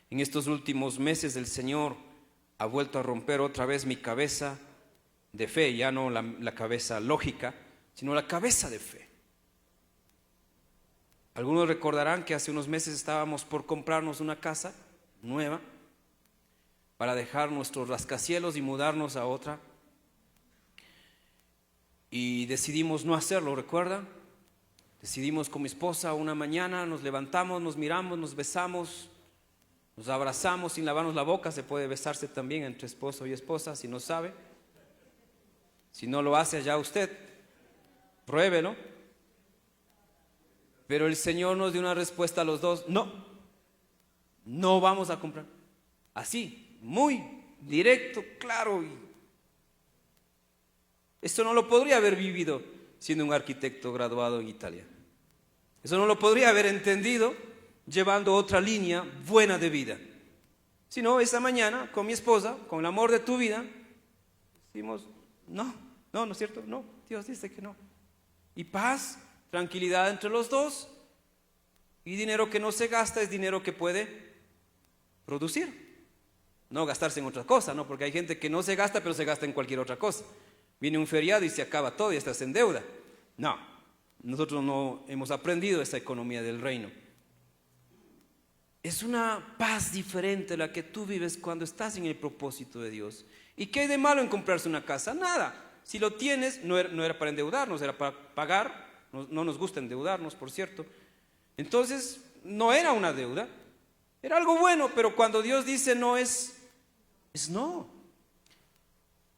En estos últimos meses el Señor ha vuelto a romper otra vez mi cabeza de fe, ya no la cabeza lógica, sino la cabeza de fe. Algunos recordarán que hace unos meses estábamos por comprarnos una casa nueva para dejar nuestros rascacielos y mudarnos a otra. Y decidimos no hacerlo, ¿recuerdan? Decidimos con mi esposa una mañana, nos levantamos, nos miramos, nos besamos, nos abrazamos sin lavarnos la boca. Se puede besarse también entre esposo y esposa, si no sabe. Si no lo hace allá usted, pruébelo. Pero el Señor nos dio una respuesta a los dos: no vamos a comprar. Así, muy directo, claro. Esto no lo podría haber vivido siendo un arquitecto graduado en Italia. Eso no lo podría haber entendido llevando otra línea buena de vida. Sino esa mañana con mi esposa, con el amor de tu vida, decimos, no es cierto, no, Dios dice que no. Y paz, tranquilidad entre los dos, y dinero que no se gasta es dinero que puede producir. No gastarse en otra cosa, no, porque hay gente que no se gasta, pero se gasta en cualquier otra cosa. Viene un feriado y se acaba todo y estás en deuda. No, nosotros no hemos aprendido esa economía del reino. Es una paz diferente la que tú vives cuando estás en el propósito de Dios. ¿Y qué hay de malo en comprarse una casa? Nada. Si lo tienes, no era para endeudarnos, era para pagar. No nos gusta endeudarnos, por cierto. Entonces, no era una deuda. Era algo bueno, pero cuando Dios dice no es no.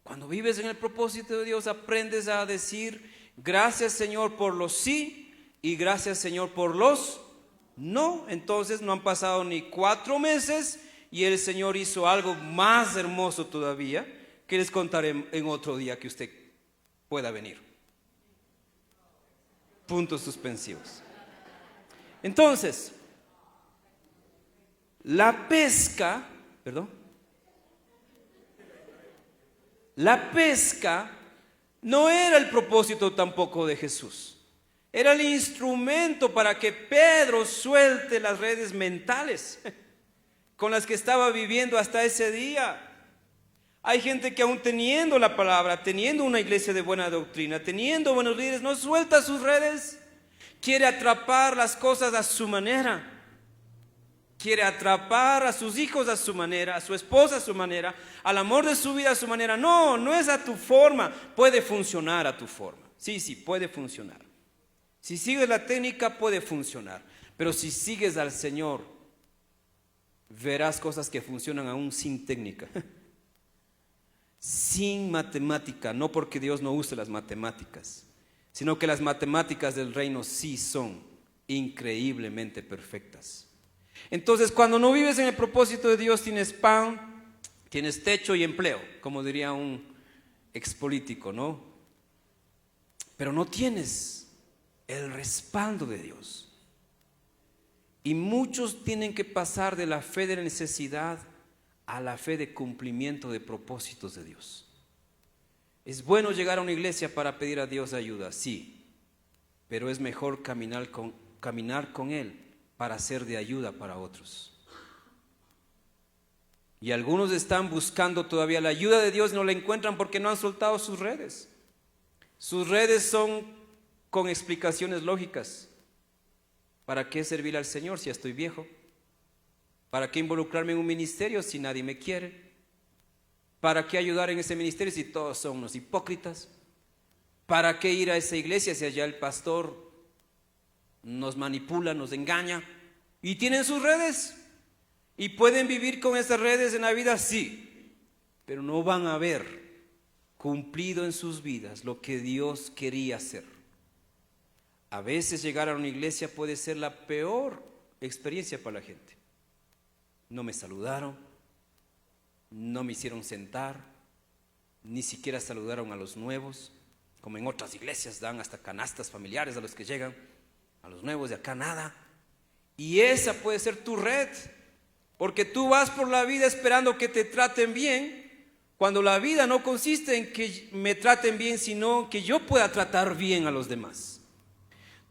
Cuando vives en el propósito de Dios, aprendes a decir gracias, Señor, por los sí y gracias, Señor, por los no. Entonces no han pasado ni 4 meses y el Señor hizo algo más hermoso todavía, que les contaré en otro día que usted pueda venir. Puntos suspensivos. Entonces, la pesca no era el propósito tampoco de Jesús. Era el instrumento para que Pedro suelte las redes mentales con las que estaba viviendo hasta ese día. Hay gente que aún teniendo la palabra, teniendo una iglesia de buena doctrina, teniendo buenos líderes, no suelta sus redes. Quiere atrapar las cosas a su manera. Quiere atrapar a sus hijos a su manera, a su esposa a su manera, al amor de su vida a su manera. No es a tu forma. Puede funcionar a tu forma. Sí, puede funcionar. Si sigues la técnica puede funcionar. Pero si sigues al Señor, verás cosas que funcionan aún sin técnica. Sin matemática, no porque Dios no use las matemáticas, sino que las matemáticas del reino sí son increíblemente perfectas. Entonces, cuando no vives en el propósito de Dios, tienes pan, tienes techo y empleo, como diría un expolítico, ¿no? pero no tienes el respaldo de Dios. Y muchos tienen que pasar de la fe de la necesidad a la fe de cumplimiento de propósitos de Dios. Es bueno llegar a una iglesia para pedir a Dios ayuda, sí, pero es mejor caminar con Él para ser de ayuda para otros. Y algunos están buscando todavía la ayuda de Dios y no la encuentran porque no han soltado sus redes. Sus redes son con explicaciones lógicas. ¿Para qué servir al Señor si ya estoy viejo? ¿Para qué involucrarme en un ministerio si nadie me quiere? ¿Para qué ayudar en ese ministerio si todos son unos hipócritas? ¿Para qué ir a esa iglesia si allá el pastor nos manipula, nos engaña? Y tienen sus redes y pueden vivir con esas redes en la vida, sí, pero no van a ver cumplido en sus vidas lo que Dios quería hacer. A veces llegar a una iglesia puede ser la peor experiencia para la gente. No me saludaron, no me hicieron sentar, ni siquiera saludaron a los nuevos, como en otras iglesias dan hasta canastas familiares a los que llegan, a los nuevos de acá nada. Y esa puede ser tu red, porque tú vas por la vida esperando que te traten bien, cuando la vida no consiste en que me traten bien, sino que yo pueda tratar bien a los demás.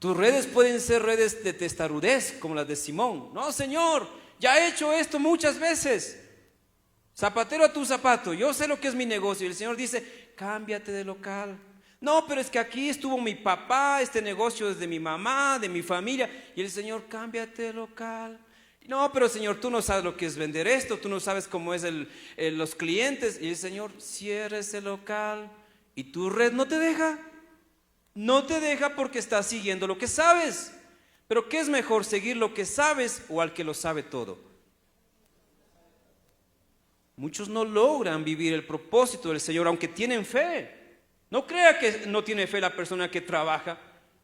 Tus redes pueden ser redes de testarudez, como las de Simón. No, Señor, ya he hecho esto muchas veces. Zapatero a tu zapato, yo sé lo que es mi negocio. Y el Señor dice, cámbiate de local. No, pero es que aquí estuvo mi papá, este negocio es de mi mamá, de mi familia. Y el Señor, cámbiate de local. No, pero Señor, tú no sabes lo que es vender esto, tú no sabes cómo es los clientes. Y el Señor, cierra ese local. Y tu red no te deja. No te deja porque estás siguiendo lo que sabes. Pero ¿qué es mejor, seguir lo que sabes o al que lo sabe todo? Muchos no logran vivir el propósito del Señor, aunque tienen fe. No crea que no tiene fe la persona que trabaja.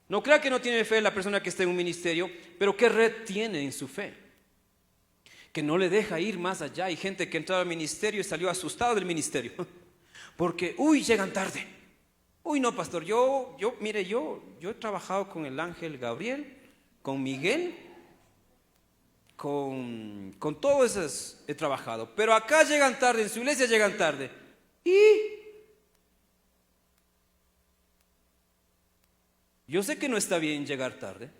No crea que no tiene fe la persona que está en un ministerio. Pero ¿qué red tiene en su fe? Que no le deja ir más allá. Hay gente que entró al ministerio y salió asustado del ministerio. Porque, llegan tarde. No, pastor, yo he trabajado con el ángel Gabriel, con Miguel, con todos esos he trabajado. Pero acá llegan tarde, en su iglesia llegan tarde. Y yo sé que no está bien llegar tarde,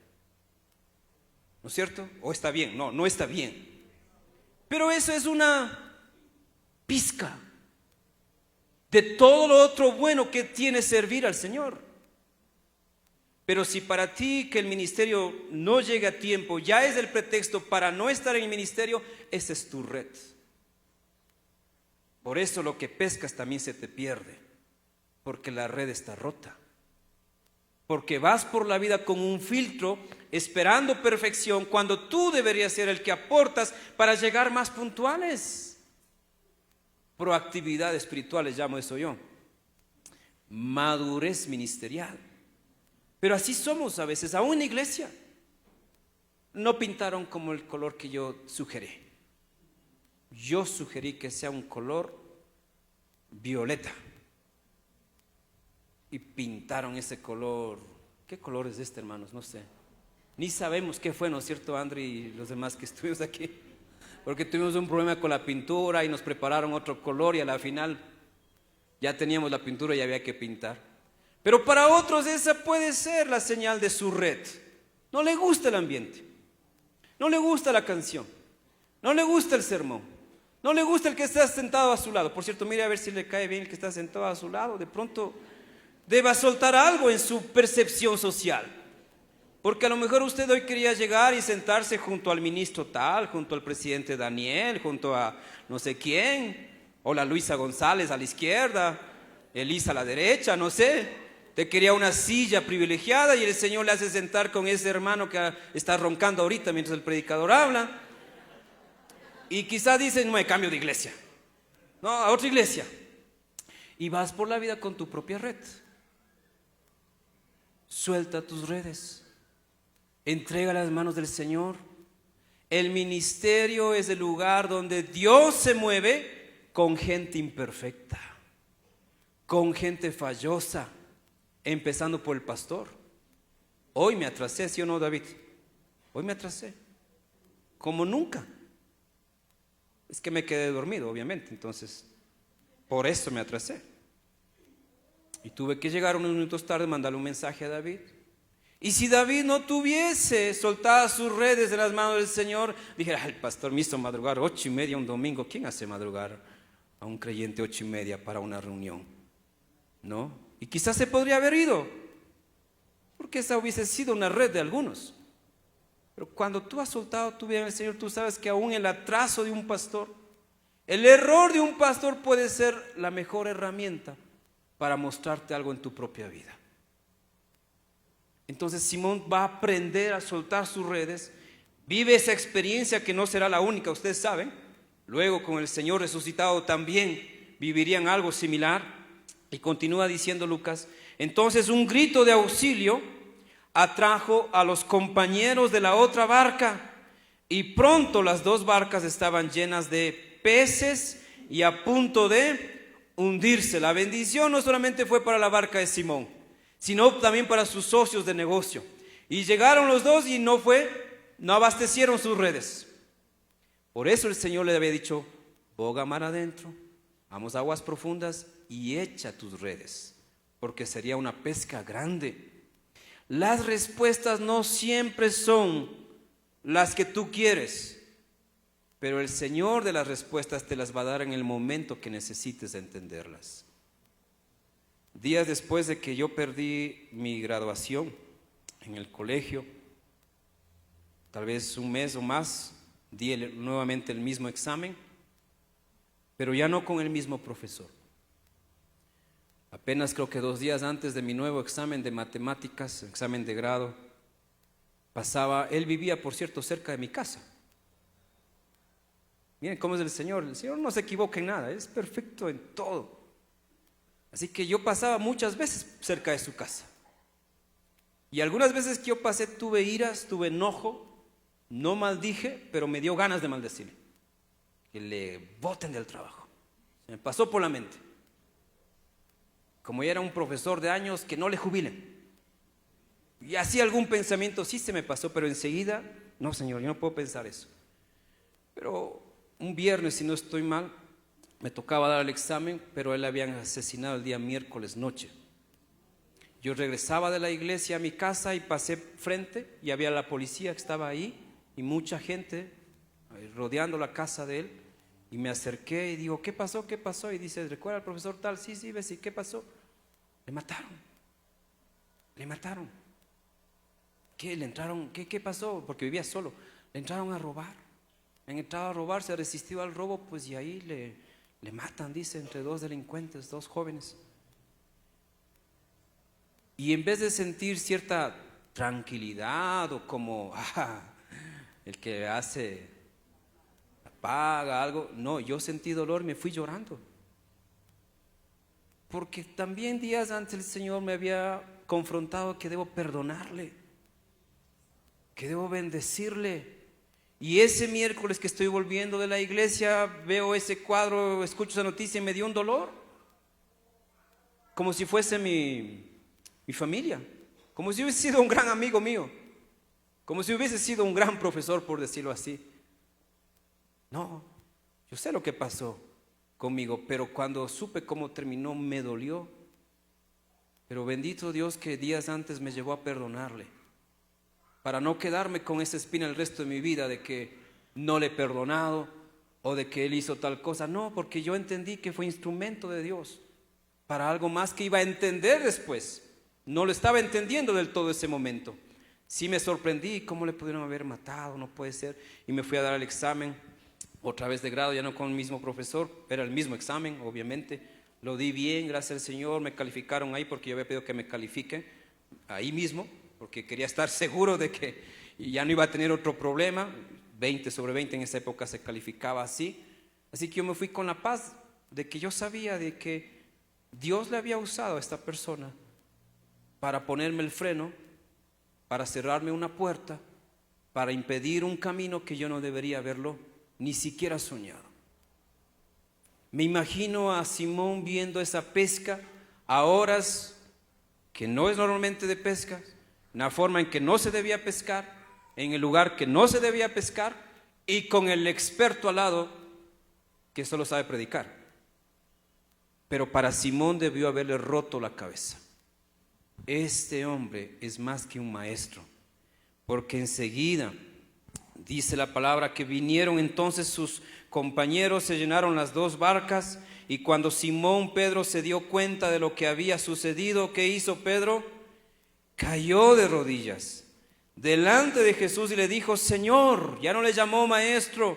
¿no es cierto? ¿O está bien? No, no está bien. Pero eso es una pizca de todo lo otro bueno que tiene servir al Señor. Pero si para ti que el ministerio no llega a tiempo ya es el pretexto para no estar en el ministerio, esa es tu red. Por eso lo que pescas también se te pierde, porque la red está rota. Porque vas por la vida con un filtro esperando perfección cuando tú deberías ser el que aportas para llegar más puntuales. Proactividad espiritual les llamo eso yo. Madurez ministerial. Pero así somos a veces, aún en la iglesia. No pintaron como el color que yo sugerí. Yo sugerí que sea un color violeta. Y pintaron ese color. ¿Qué color es este, hermanos? No sé. Ni sabemos qué fue, ¿no es cierto, Andri y los demás que estuvimos aquí? Porque tuvimos un problema con la pintura y nos prepararon otro color y a la final ya teníamos la pintura y había que pintar. Pero para otros esa puede ser la señal de su red. No le gusta el ambiente, no le gusta la canción, no le gusta el sermón, no le gusta el que está sentado a su lado. Por cierto, mire a ver si le cae bien el que está sentado a su lado. De pronto deba soltar algo en su percepción social. Porque a lo mejor usted hoy quería llegar y sentarse junto al ministro tal, junto al presidente Daniel, junto a no sé quién, o la Luisa González a la izquierda, Elisa a la derecha, no sé. Te quería una silla privilegiada y el Señor le hace sentar con ese hermano que está roncando ahorita mientras el predicador habla. Y quizás dicen, no, me cambio de iglesia. No, a otra iglesia. Y vas por la vida con tu propia red. Suelta tus redes. Entrega las manos del Señor. El ministerio es el lugar donde Dios se mueve con gente imperfecta, con gente fallosa. empezando por el pastor. Hoy me atrasé, ¿sí o no, David? Hoy me atrasé, como nunca. Es que me quedé dormido, obviamente, entonces por eso me atrasé. Y tuve que llegar unos minutos tarde, mandarle un mensaje a David. Y si David no tuviese soltadas sus redes de las manos del Señor, dijera, el pastor me hizo madrugar 8:30 un domingo. ¿Quién hace madrugar a un creyente 8:30 para una reunión? ¿No? Y quizás se podría haber ido, porque esa hubiese sido una red de algunos. Pero cuando tú has soltado tu vida en el Señor, tú sabes que aún el atraso de un pastor, el error de un pastor puede ser la mejor herramienta para mostrarte algo en tu propia vida. Entonces Simón va a aprender a soltar sus redes, vive esa experiencia que no será la única, ustedes saben. Luego con el Señor resucitado también vivirían algo similar. Y continúa diciendo Lucas, entonces un grito de auxilio atrajo a los compañeros de la otra barca, y pronto las dos barcas estaban llenas de peces y a punto de hundirse. La bendición no solamente fue para la barca de Simón, sino también para sus socios de negocio. Y llegaron los dos y no abastecieron sus redes. Por eso el Señor le había dicho, boga mar adentro, vamos a aguas profundas y echa tus redes, porque sería una pesca grande. Las respuestas no siempre son las que tú quieres, pero el Señor de las respuestas te las va a dar en el momento que necesites entenderlas. Días después de que yo perdí mi graduación en el colegio, tal vez un mes o más, di nuevamente el mismo examen, pero ya no con el mismo profesor. Apenas creo que 2 días antes de mi nuevo examen de matemáticas, examen de grado, él vivía, por cierto, cerca de mi casa. Miren cómo es el Señor no se equivoca en nada, es perfecto en todo. Así que yo pasaba muchas veces cerca de su casa. Y algunas veces que yo pasé tuve iras, tuve enojo, no maldije, pero me dio ganas de maldecirle. Que le boten del trabajo. Se me pasó por la mente. Como ya era un profesor de años, que no le jubilen. Y así algún pensamiento sí se me pasó, pero enseguida, no Señor, yo no puedo pensar eso. Pero un viernes, si no estoy mal, me tocaba dar el examen, pero él le habían asesinado el día miércoles noche. Yo regresaba de la iglesia a mi casa y pasé frente y había la policía que estaba ahí y mucha gente rodeando la casa de él. Y me acerqué y digo, ¿qué pasó? ¿Qué pasó? Y dice, ¿recuerda al profesor tal? Sí, ves, ¿y qué pasó? Le mataron. ¿Qué? ¿Le entraron? ¿Qué pasó? Porque vivía solo. Le entraron a robar. Han entrado a robar, se ha resistido al robo, pues y ahí le matan, dice, entre 2 delincuentes, 2 jóvenes. Y en vez de sentir cierta tranquilidad o como, el que hace, paga algo, no, yo sentí dolor y me fui llorando. Porque también días antes el Señor me había confrontado que debo perdonarle, que debo bendecirle. Y ese miércoles que estoy volviendo de la iglesia, veo ese cuadro, escucho esa noticia y me dio un dolor. Como si fuese mi familia, como si hubiese sido un gran amigo mío, como si hubiese sido un gran profesor, por decirlo así. No, yo sé lo que pasó conmigo, pero cuando supe cómo terminó me dolió. Pero bendito Dios que días antes me llevó a perdonarle, para no quedarme con esa espina el resto de mi vida de que no le he perdonado o de que él hizo tal cosa. No, porque yo entendí que fue instrumento de Dios para algo más que iba a entender después. No lo estaba entendiendo del todo ese momento. Sí me sorprendí, ¿cómo le pudieron haber matado? No puede ser. Y me fui a dar el examen otra vez de grado, ya no con el mismo profesor, era el mismo examen, obviamente. Lo di bien, gracias al Señor, me calificaron ahí porque yo había pedido que me califiquen ahí mismo, porque quería estar seguro de que ya no iba a tener otro problema. 20 sobre 20 en esa época se calificaba así. Así que yo me fui con la paz de que yo sabía de que Dios le había usado a esta persona para ponerme el freno, para cerrarme una puerta, para impedir un camino que yo no debería haberlo ni siquiera soñado. Me imagino a Simón viendo esa pesca a horas que no es normalmente de pesca, una forma en que no se debía pescar, en el lugar que no se debía pescar, y con el experto al lado que solo sabe predicar. Pero para Simón debió haberle roto la cabeza. Este hombre es más que un maestro, porque enseguida dice la palabra que vinieron entonces sus compañeros, se llenaron las 2 barcas, y cuando Simón Pedro se dio cuenta de lo que había sucedido, ¿qué hizo Pedro? Cayó de rodillas delante de Jesús y le dijo: Señor. Ya no le llamó maestro,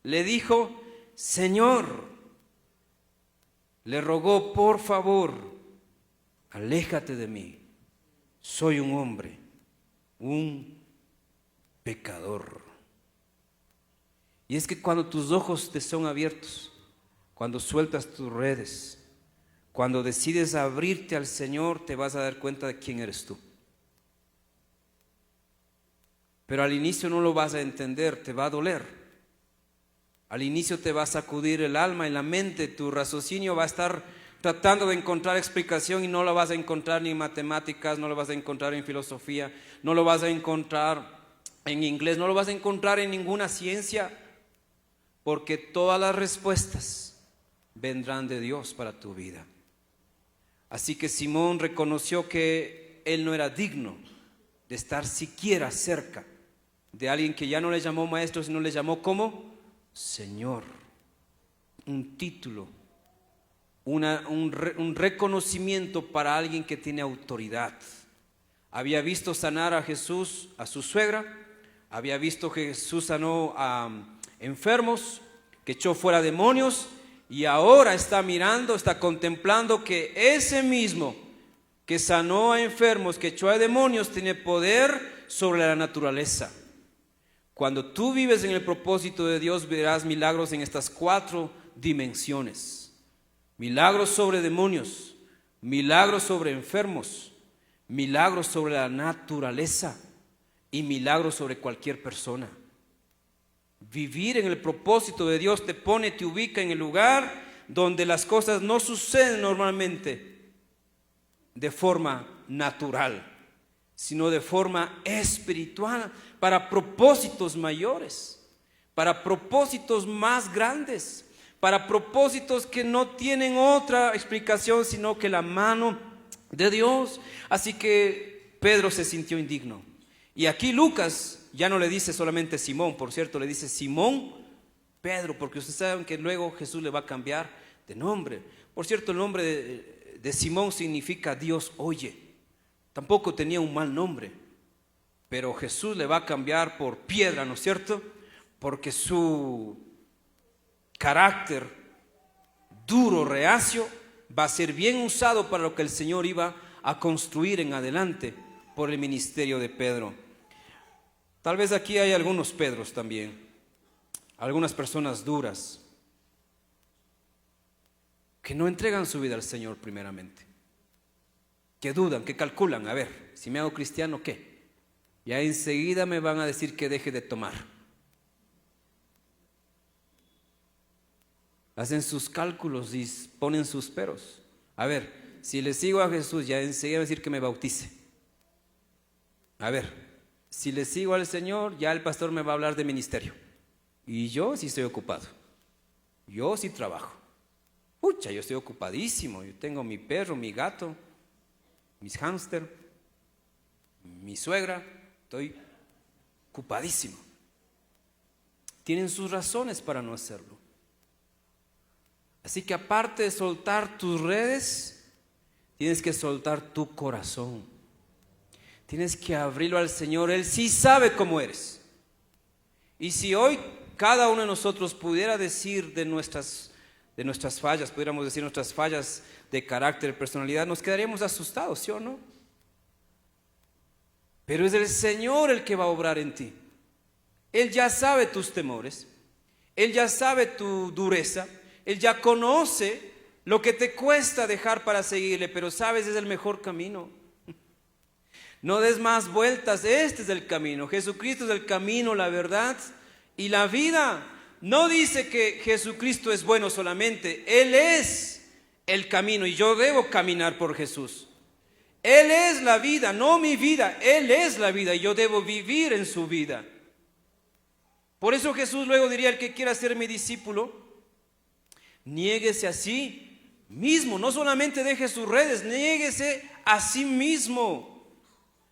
le dijo: Señor. Le rogó: por favor, aléjate de mí, soy un hombre, un pecador. Y es que cuando tus ojos te son abiertos, cuando sueltas tus redes, cuando decides abrirte al Señor, te vas a dar cuenta de quién eres tú. Pero al inicio no lo vas a entender, te va a doler. Al inicio te va a sacudir el alma y la mente, tu raciocinio va a estar tratando de encontrar explicación y no la vas a encontrar ni en matemáticas, no lo vas a encontrar en filosofía, no lo vas a encontrar en inglés, no lo vas a encontrar en ninguna ciencia, porque todas las respuestas vendrán de Dios para tu vida. Así que Simón reconoció que él no era digno de estar siquiera cerca de alguien que ya no le llamó maestro, sino le llamó como Señor. Un título, un reconocimiento para alguien que tiene autoridad. Había visto sanar a Jesús, a su suegra, había visto que Jesús sanó a enfermos, que echó fuera demonios, y ahora está mirando, está contemplando que ese mismo que sanó a enfermos, que echó a demonios, tiene poder sobre la naturaleza. Cuando tú vives en el propósito de Dios, verás milagros en estas 4 dimensiones. Milagros sobre demonios, milagros sobre enfermos, milagros sobre la naturaleza y milagros sobre cualquier persona. Vivir en el propósito de Dios te pone, te ubica en el lugar donde las cosas no suceden normalmente de forma natural, sino de forma espiritual, para propósitos mayores, para propósitos más grandes, para propósitos que no tienen otra explicación sino que la mano de Dios. Así que Pedro se sintió indigno. Y aquí Lucas ya no le dice solamente Simón, por cierto, le dice Simón Pedro, porque ustedes saben que luego Jesús le va a cambiar de nombre. Por cierto, el nombre de Simón significa Dios oye. Tampoco tenía un mal nombre, pero Jesús le va a cambiar por piedra, ¿no es cierto? Porque su carácter duro, reacio, va a ser bien usado para lo que el Señor iba a construir en adelante por el ministerio de Pedro. Tal vez aquí hay algunos Pedros también, algunas personas duras que no entregan su vida al Señor primeramente, que dudan, que calculan: a ver, si me hago cristiano, ¿qué? Ya enseguida me van a decir que deje de tomar. Hacen sus cálculos y ponen sus peros. A ver, si le sigo a Jesús, ya enseguida va a decir que me bautice. A ver, si le sigo al Señor, ya el pastor me va a hablar de ministerio. Y yo sí estoy ocupado. Yo sí trabajo. Pucha, yo estoy ocupadísimo. Yo tengo mi perro, mi gato, mis hámster, mi suegra. Estoy ocupadísimo. Tienen sus razones para no hacerlo. Así que aparte de soltar tus redes, tienes que soltar tu corazón. Tienes que abrirlo al Señor. Él sí sabe cómo eres. Y si hoy cada uno de nosotros pudiera decir de nuestras fallas, pudiéramos decir nuestras fallas de carácter, de personalidad, nos quedaríamos asustados, ¿sí o no? Pero es el Señor el que va a obrar en ti. Él ya sabe tus temores, Él ya sabe tu dureza, Él ya conoce lo que te cuesta dejar para seguirle, pero sabes, es el mejor camino. No des más vueltas, este es el camino. Jesucristo es el camino, la verdad y la vida. No dice que Jesucristo es bueno solamente, Él es el camino y yo debo caminar por Jesús. Él es la vida, no mi vida. Él es la vida y yo debo vivir en su vida. Por eso Jesús luego diría: el que quiera ser mi discípulo, niéguese a sí mismo. No solamente deje sus redes, niéguese a sí mismo.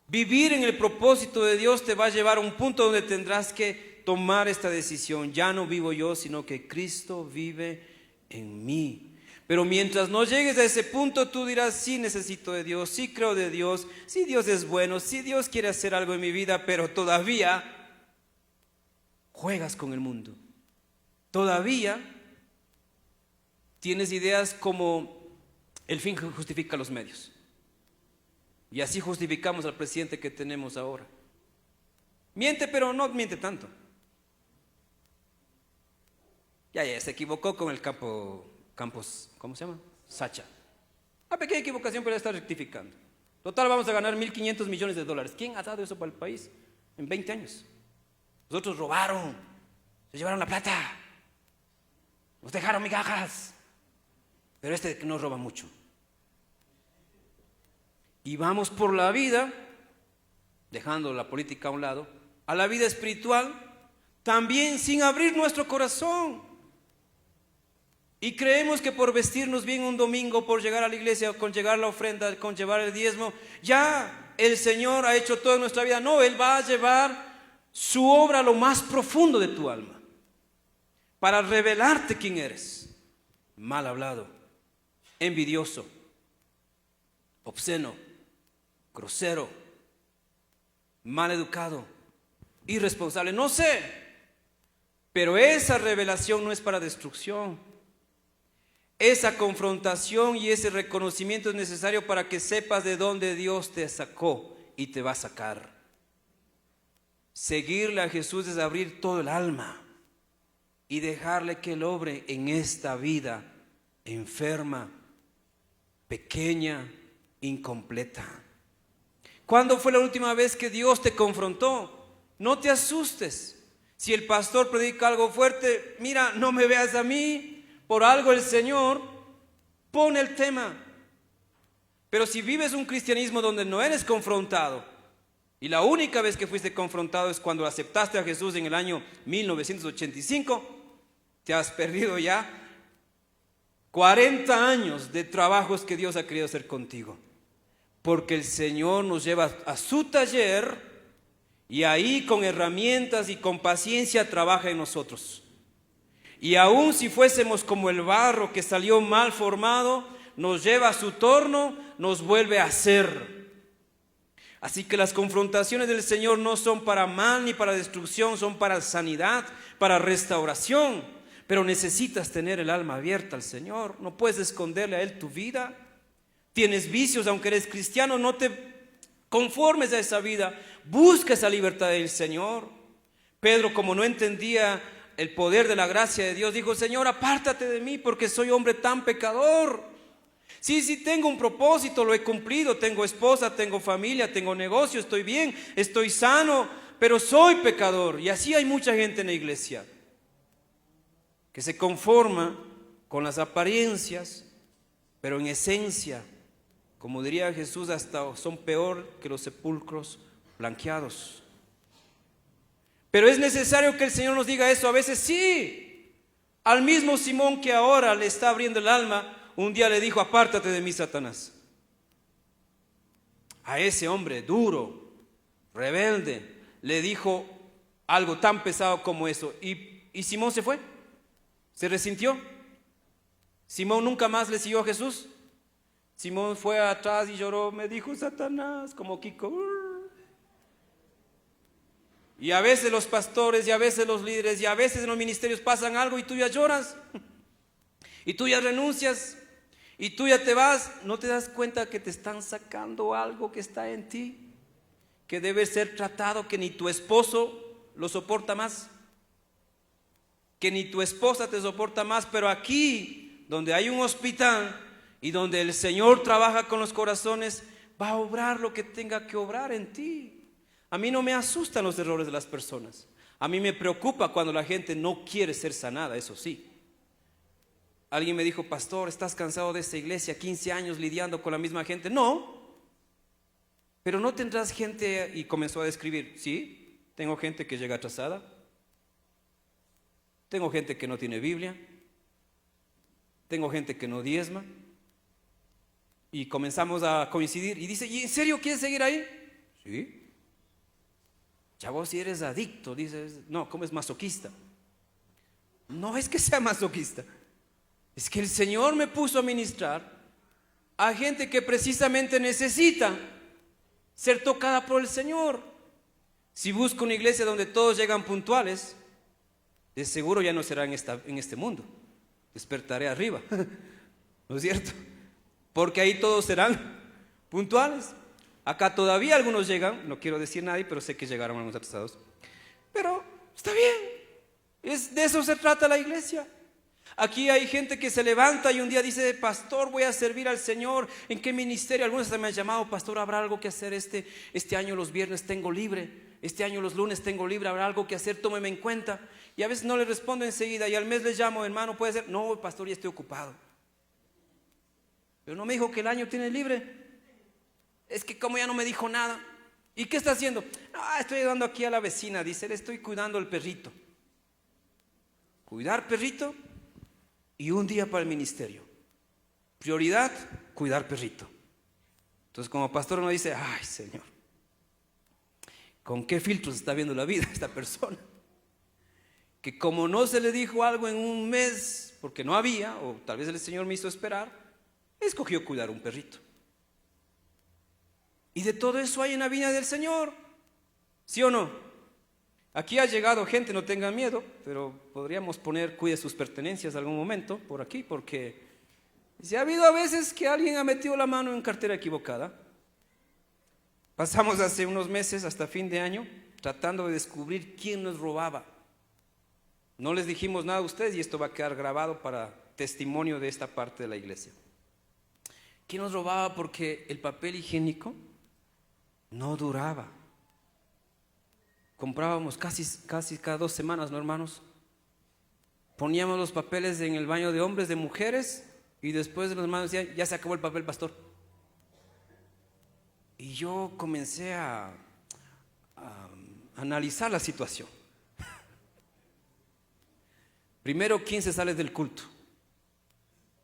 Vivir en el propósito de Dios te va a llevar a un punto donde tendrás que tomar esta decisión. Ya no vivo yo, sino que Cristo vive en mí. Pero mientras no llegues a ese punto, tú dirás: sí necesito de Dios, sí creo de Dios, sí Dios es bueno, sí Dios quiere hacer algo en mi vida, pero todavía juegas con el mundo. Todavía tienes ideas como el fin justifica los medios. Y así justificamos al presidente que tenemos ahora. Miente, pero no miente tanto. Ya, se equivocó con el Campos, ¿cómo se llama? Sacha. Una pequeña equivocación, pero ya está rectificando. Total, vamos a ganar 1.500 millones de dólares. ¿Quién ha dado eso para el país en 20 años? Los otros robaron, se llevaron la plata, nos dejaron migajas. Pero este no roba mucho. Y vamos por la vida, dejando la política a un lado, a la vida espiritual, también sin abrir nuestro corazón. Y creemos que por vestirnos bien un domingo, por llegar a la iglesia, con llegar la ofrenda, con llevar el diezmo, ya el Señor ha hecho todo en nuestra vida. No, Él va a llevar su obra a lo más profundo de tu alma, para revelarte quién eres. Mal hablado, envidioso, obsceno, grosero, mal educado, irresponsable, no sé. Pero esa revelación no es para destrucción. Esa confrontación y ese reconocimiento es necesario para que sepas de dónde Dios te sacó y te va a sacar. Seguirle a Jesús es abrir todo el alma y dejarle que Él obre en esta vida enferma, pequeña, incompleta. ¿Cuándo fue la última vez que Dios te confrontó? No te asustes. Si el pastor predica algo fuerte, mira, no me veas a mí. Por algo el Señor pone el tema. Pero si vives un cristianismo donde no eres confrontado, y la única vez que fuiste confrontado es cuando aceptaste a Jesús en el año 1985, te has perdido ya 40 años de trabajos que Dios ha querido hacer contigo. Porque el Señor nos lleva a su taller y ahí con herramientas y con paciencia trabaja en nosotros. Y aun si fuésemos como el barro que salió mal formado, nos lleva a su torno, nos vuelve a hacer. Así que las confrontaciones del Señor no son para mal ni para destrucción, son para sanidad, para restauración. Pero necesitas tener el alma abierta al Señor, no puedes esconderle a Él tu vida. Tienes vicios, aunque eres cristiano, no te conformes a esa vida, busca esa libertad del Señor. Pedro, como no entendía el poder de la gracia de Dios, dijo: Señor, apártate de mí porque soy hombre tan pecador. Sí, tengo un propósito, lo he cumplido, tengo esposa, tengo familia, tengo negocio, estoy bien, estoy sano, pero soy pecador. Y así hay mucha gente en la iglesia que se conforma con las apariencias, pero en esencia, como diría Jesús, hasta son peor que los sepulcros blanqueados. Pero es necesario que el Señor nos diga eso a veces, sí. Al mismo Simón que ahora le está abriendo el alma, un día le dijo: apártate de mí, Satanás. A ese hombre duro, rebelde, le dijo algo tan pesado como eso. Y Simón se fue, se resintió. Simón nunca más le siguió a Jesús. Simón fue atrás y lloró: me dijo Satanás, como Kiko. Y a veces los pastores, y a veces los líderes, y a veces en los ministerios pasan algo y tú ya lloras, y tú ya renuncias, y tú ya te vas. No te das cuenta que te están sacando algo que está en ti, que debe ser tratado, que ni tu esposo lo soporta más, que ni tu esposa te soporta más. Pero aquí, donde hay un hospital y donde el Señor trabaja con los corazones, va a obrar lo que tenga que obrar en ti. A mí no me asustan los errores de las personas. A mí me preocupa cuando la gente no quiere ser sanada, eso sí. Alguien me dijo: pastor, ¿estás cansado de esta iglesia? 15 años lidiando con la misma gente. No, Pero no tendrás gente, y comenzó a describir, sí, tengo gente que llega atrasada, tengo gente que no tiene Biblia, tengo gente que no diezma, y comenzamos a coincidir, y dice, ¿y en serio quieres seguir ahí? Sí. Ya vos si eres adicto, dices, no, ¿cómo es masoquista? No es que sea masoquista, es que el Señor me puso a ministrar a gente que precisamente necesita ser tocada por el Señor. Si busco una iglesia donde todos llegan puntuales, de seguro ya no será en este mundo. Despertaré arriba, ¿no es cierto? Porque ahí todos serán puntuales. Acá todavía algunos llegan, no quiero decir nadie, pero sé que llegaron algunos atrasados. Pero está bien, de eso se trata la iglesia. Aquí hay gente que se levanta y un día dice, pastor, voy a servir al Señor. ¿En qué ministerio? Algunos hasta me han llamado, pastor, ¿habrá algo que hacer este año los viernes tengo libre? Este año los lunes tengo libre, ¿habrá algo que hacer? Tómeme en cuenta. Y a veces no les respondo enseguida y al mes les llamo, hermano, ¿puede ser? No, pastor, ya estoy ocupado. Pero no me dijo que el año tiene libre. Es que como ya no me dijo nada. ¿Y qué está haciendo? No, estoy ayudando aquí a la vecina, dice, le estoy cuidando el perrito. Cuidar perrito y un día para el ministerio. Prioridad, cuidar perrito. Entonces como pastor uno dice, ay Señor, ¿con qué filtros está viendo la vida esta persona? Que como no se le dijo algo en un mes, porque no había, o tal vez el Señor me hizo esperar, escogió cuidar un perrito. Y de todo eso hay en la viña del Señor, ¿sí o no? Aquí ha llegado gente, no tengan miedo, pero podríamos poner cuide sus pertenencias en algún momento por aquí, porque si ha habido a veces que alguien ha metido la mano en cartera equivocada. Pasamos hace unos meses hasta fin de año tratando de descubrir quién nos robaba. No les dijimos nada a ustedes y esto va a quedar grabado para testimonio de esta parte de la iglesia. ¿Quién nos robaba? Porque el papel higiénico no duraba. Comprábamos casi cada 2 semanas, ¿no, hermanos? Poníamos los papeles en el baño de hombres, de mujeres, y después los hermanos decían, ya se acabó el papel, pastor. Y yo comencé a analizar la situación. Primero, ¿quién se sale del culto?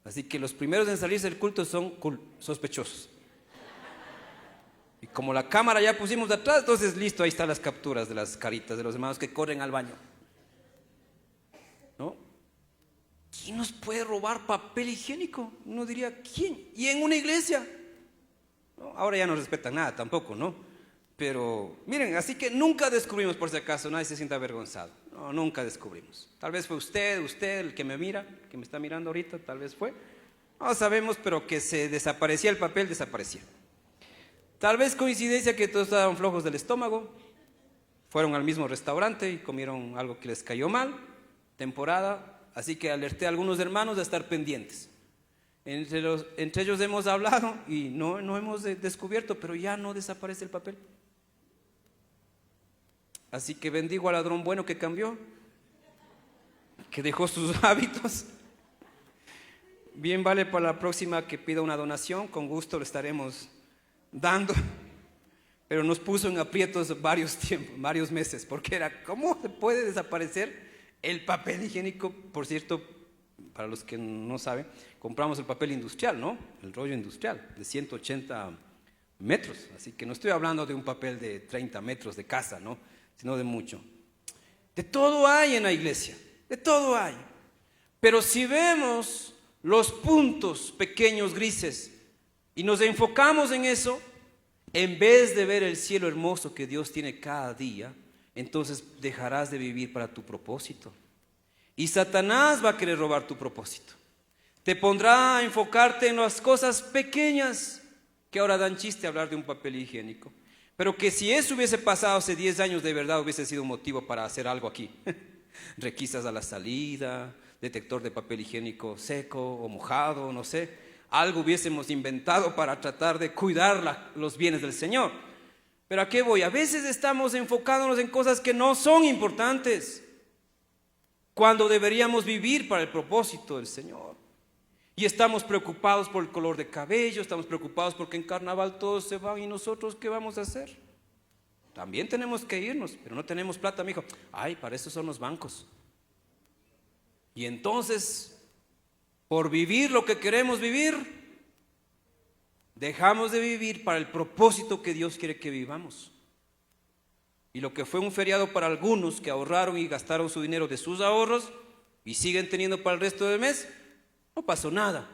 Así que los primeros en salirse del culto son sospechosos. Y como la cámara ya pusimos de atrás, entonces listo, ahí están las capturas de las caritas de los hermanos que corren al baño. ¿No? ¿Quién nos puede robar papel higiénico? Uno diría, ¿quién? Y en una iglesia. ¿No? Ahora ya no respetan nada tampoco, ¿no? Pero miren, así que nunca descubrimos, por si acaso, nadie se sienta avergonzado. No, nunca descubrimos. Tal vez fue usted, el que me mira, que me está mirando ahorita, tal vez fue. No sabemos, pero que se desaparecía el papel, desaparecía. Tal vez coincidencia que todos estaban flojos del estómago, fueron al mismo restaurante y comieron algo que les cayó mal, temporada, así que alerté a algunos hermanos de estar pendientes. Entre ellos hemos hablado y no hemos descubierto, pero ya no desaparece el papel. Así que bendigo al ladrón bueno que cambió, que dejó sus hábitos. Bien vale para la próxima que pida una donación, con gusto le estaremos dando, pero nos puso en aprietos varios meses, porque era, ¿cómo se puede desaparecer el papel higiénico? Por cierto, para los que no saben, compramos el papel industrial, ¿no? El rollo industrial, de 180 metros, así que no estoy hablando de un papel de 30 metros de casa, ¿no? Sino de mucho. De todo hay en la iglesia, de todo hay, pero si vemos los puntos pequeños grises y nos enfocamos en eso, en vez de ver el cielo hermoso que Dios tiene cada día, entonces dejarás de vivir para tu propósito. Y Satanás va a querer robar tu propósito. Te pondrá a enfocarte en las cosas pequeñas que ahora dan chiste hablar de un papel higiénico. Pero que si eso hubiese pasado hace 10 años, de verdad hubiese sido un motivo para hacer algo aquí. Requisas a la salida, detector de papel higiénico seco o mojado, no sé. Algo hubiésemos inventado para tratar de cuidar los bienes del Señor. Pero ¿a qué voy? A veces estamos enfocándonos en cosas que no son importantes, cuando deberíamos vivir para el propósito del Señor. Y estamos preocupados por el color de cabello, estamos preocupados porque en carnaval todos se van y nosotros ¿qué vamos a hacer? También tenemos que irnos, pero no tenemos plata, mijo. Ay, para eso son los bancos. Y entonces, por vivir lo que queremos vivir, dejamos de vivir para el propósito que Dios quiere que vivamos. Y lo que fue un feriado para algunos que ahorraron y gastaron su dinero de sus ahorros y siguen teniendo para el resto del mes, no pasó nada.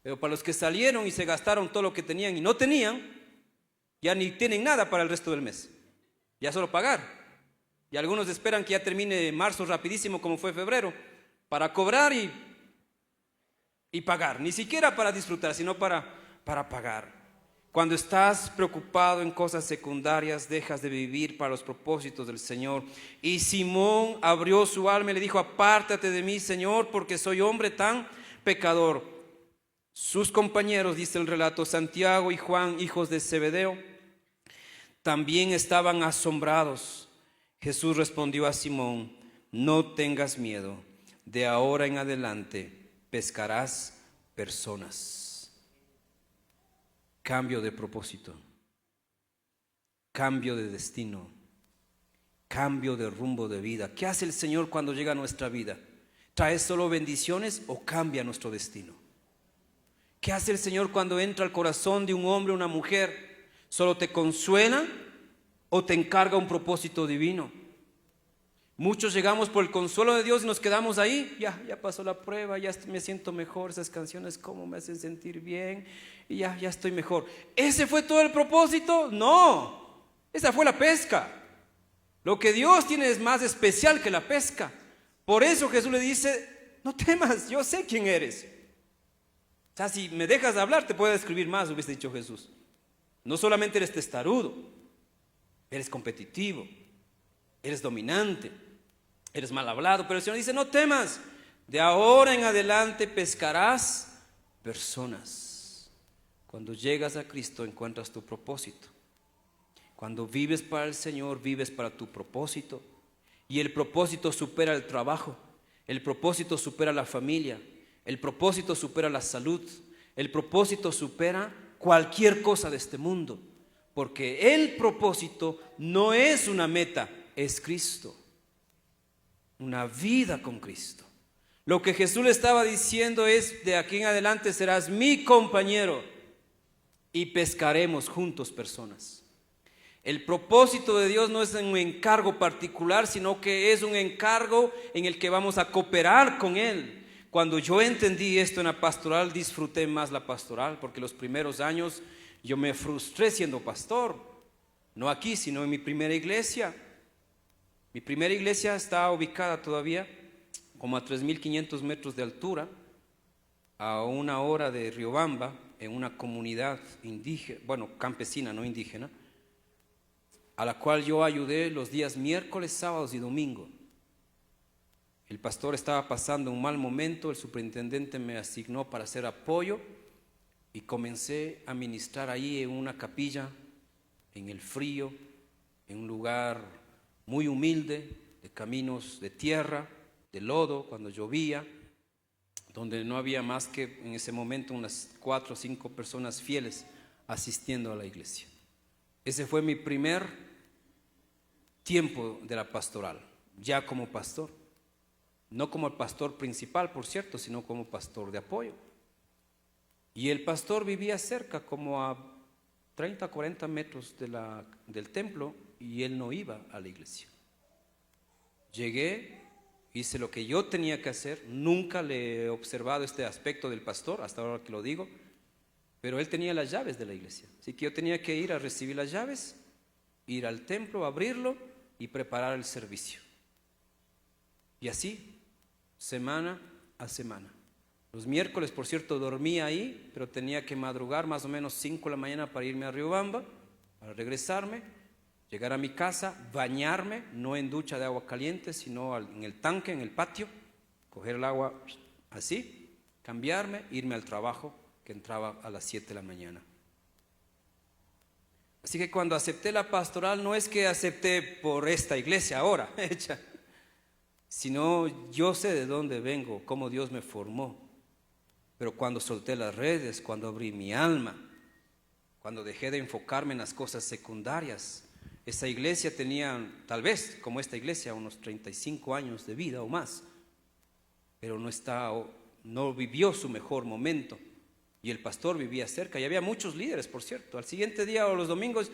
Pero para los que salieron y se gastaron todo lo que tenían y no tenían, ya ni tienen nada para el resto del mes. Ya solo pagar. Y algunos esperan que ya termine marzo rapidísimo como fue febrero, para cobrar y pagar. Ni siquiera para disfrutar, sino para pagar. Cuando estás preocupado en cosas secundarias, dejas de vivir para los propósitos del Señor. Y Simón abrió su alma y le dijo: apártate de mí, Señor, porque soy hombre tan pecador. Sus compañeros, dice el relato, Santiago y Juan, hijos de Zebedeo, también estaban asombrados. Jesús respondió a Simón: no tengas miedo, de ahora en adelante pescarás personas. Cambio de propósito, cambio de destino, cambio de rumbo de vida. ¿Qué hace el Señor cuando llega a nuestra vida? ¿Trae solo bendiciones o cambia nuestro destino? ¿Qué hace el Señor cuando entra al corazón de un hombre o una mujer? ¿Solo te consuela o te encarga un propósito divino? Muchos llegamos por el consuelo de Dios y nos quedamos ahí. Ya pasó la prueba, ya me siento mejor. Esas canciones como me hacen sentir bien y ya estoy mejor. ¿Ese fue todo el propósito? No, esa fue la pesca. Lo que Dios tiene es más especial que la pesca. Por eso Jesús le dice: no temas, yo sé quién eres. O sea, si me dejas de hablar te puedo describir más, hubiese dicho Jesús. No solamente eres testarudo, eres competitivo, eres dominante, eres mal hablado, pero el Señor dice: no temas, de ahora en adelante pescarás personas. Cuando llegas a Cristo encuentras tu propósito. Cuando vives para el Señor, vives para tu propósito. Y el propósito supera el trabajo, el propósito supera la familia, el propósito supera la salud, el propósito supera cualquier cosa de este mundo. Porque el propósito no es una meta, es Cristo. Una vida con Cristo. Lo que Jesús le estaba diciendo es: de aquí en adelante serás mi compañero y pescaremos juntos personas. El propósito de Dios no es un encargo particular, sino que es un encargo en el que vamos a cooperar con Él. Cuando yo entendí esto en la pastoral, disfruté más la pastoral, porque los primeros años yo me frustré siendo pastor. No aquí, sino en mi primera iglesia. Mi primera iglesia está ubicada todavía como a 3.500 metros de altura, a 1 hora de Riobamba, en una comunidad indígena, bueno, campesina, no indígena, a la cual yo ayudé los días miércoles, sábados y domingo. El pastor estaba pasando un mal momento, el superintendente me asignó para hacer apoyo y comencé a ministrar ahí en una capilla, en el frío, en un lugar muy humilde, de caminos de tierra, de lodo, cuando llovía, donde no había más que en ese momento unas 4 o 5 personas fieles asistiendo a la iglesia. Ese fue mi primer tiempo de la pastoral, ya como pastor. No como el pastor principal, por cierto, sino como pastor de apoyo. Y el pastor vivía cerca, como a 30, 40 metros del templo, y él no iba a la iglesia. Llegué, hice lo que yo tenía que hacer. Nunca le he observado este aspecto del pastor, hasta ahora que lo digo, pero él tenía las llaves de la iglesia. Así que yo tenía que ir a recibir las llaves, ir al templo, abrirlo y preparar el servicio. Y así, semana a semana. Los miércoles, por cierto, dormía ahí, pero tenía que madrugar más o menos 5 de la mañana para irme a Riobamba, para regresarme, llegar a mi casa, bañarme, no en ducha de agua caliente, sino en el tanque, en el patio, coger el agua así, cambiarme, irme al trabajo, que entraba a las 7 de la mañana. Así que cuando acepté la pastoral, no es que acepté por esta iglesia ahora hecha, sino yo sé de dónde vengo, cómo Dios me formó. Pero cuando solté las redes, cuando abrí mi alma, cuando dejé de enfocarme en las cosas secundarias, esa iglesia tenía, tal vez como esta iglesia, unos 35 años de vida o más, pero no vivió su mejor momento. Y el pastor vivía cerca y había muchos líderes, por cierto. Al siguiente día o los domingos,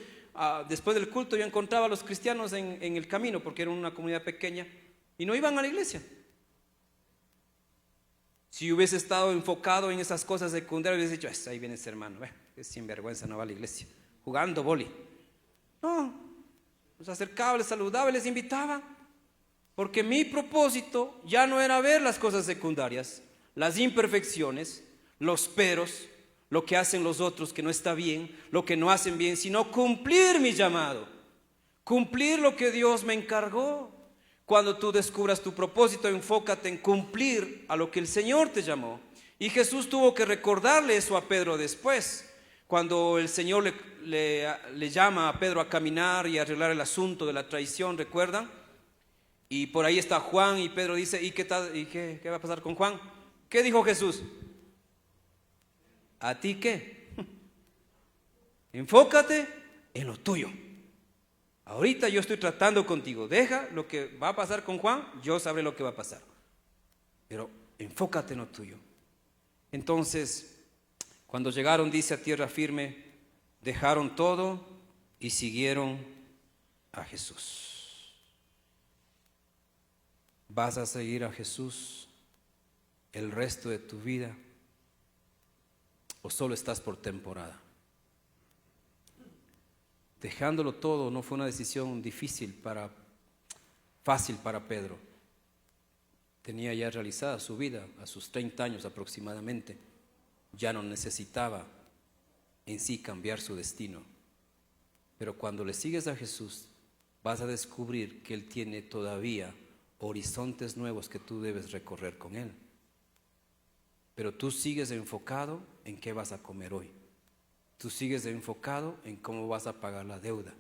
después del culto, yo encontraba a los cristianos en el camino, porque era una comunidad pequeña, y no iban a la iglesia. Si hubiese estado enfocado en esas cosas secundarias, hubiese dicho, ahí viene ese hermano, es sinvergüenza, no va a la iglesia, jugando boli. No, los acercaba, les saludaba, les invitaba, porque mi propósito ya no era ver las cosas secundarias, las imperfecciones, los peros, lo que hacen los otros que no está bien, lo que no hacen bien, sino cumplir mi llamado, cumplir lo que Dios me encargó. Cuando tú descubras tu propósito, enfócate en cumplir a lo que el Señor te llamó. Y Jesús tuvo que recordarle eso a Pedro después, cuando el Señor le llama a Pedro a caminar y a arreglar el asunto de la traición, ¿recuerdan? Y por ahí está Juan y Pedro dice, ¿y qué tal? ¿Y qué va a pasar con Juan? ¿Qué dijo Jesús? ¿A ti qué? Enfócate en lo tuyo. Ahorita yo estoy tratando contigo. Deja lo que va a pasar con Juan, yo sabré lo que va a pasar. Pero enfócate en lo tuyo. Entonces, cuando llegaron, dice, a tierra firme, dejaron todo y siguieron a Jesús. ¿Vas a seguir a Jesús el resto de tu vida? ¿O solo estás por temporada? Dejándolo todo no fue una decisión fácil para Pedro. Tenía ya realizada su vida a sus 30 años aproximadamente. Ya no necesitaba en sí cambiar su destino. Pero cuando le sigues a Jesús, vas a descubrir que Él tiene todavía horizontes nuevos que tú debes recorrer con Él. Pero tú sigues enfocado en qué vas a comer hoy. Tú sigues enfocado en cómo vas a pagar la deuda.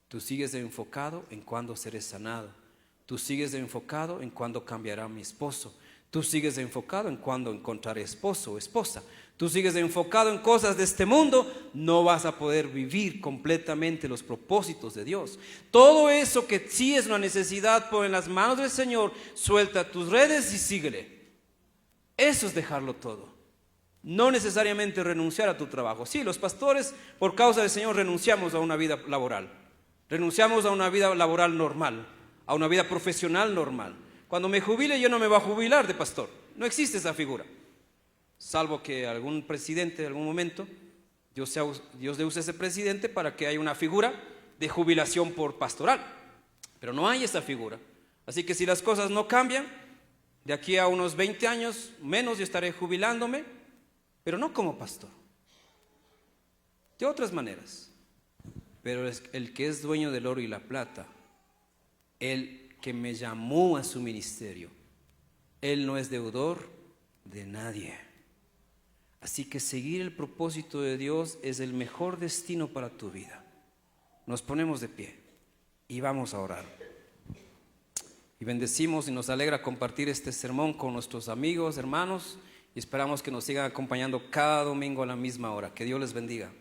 Tú sigues enfocado en cuándo seré sanado. Tú sigues enfocado en cuándo cambiará mi esposo. Tú sigues enfocado en cuándo encontraré esposo o esposa. Tú sigues enfocado en cosas de este mundo, no vas a poder vivir completamente los propósitos de Dios. Todo eso que sí es una necesidad, pon en las manos del Señor, suelta tus redes y síguele. Eso es dejarlo todo. No necesariamente renunciar a tu trabajo. Sí, los pastores, por causa del Señor, renunciamos a una vida laboral. Renunciamos a una vida laboral normal, a una vida profesional normal. Cuando me jubile, yo no me voy a jubilar de pastor. No existe esa figura. Salvo que algún presidente en algún momento, Dios le use ese presidente para que haya una figura de jubilación por pastoral. Pero no hay esa figura. Así que si las cosas no cambian, de aquí a unos 20 años menos yo estaré jubilándome, pero no como pastor, de otras maneras. Pero el que es dueño del oro y la plata, el que me llamó a su ministerio, Él no es deudor de nadie. Así que seguir el propósito de Dios es el mejor destino para tu vida. Nos ponemos de pie y vamos a orar. Y bendecimos y nos alegra compartir este sermón con nuestros amigos, hermanos, y esperamos que nos sigan acompañando cada domingo a la misma hora. Que Dios les bendiga.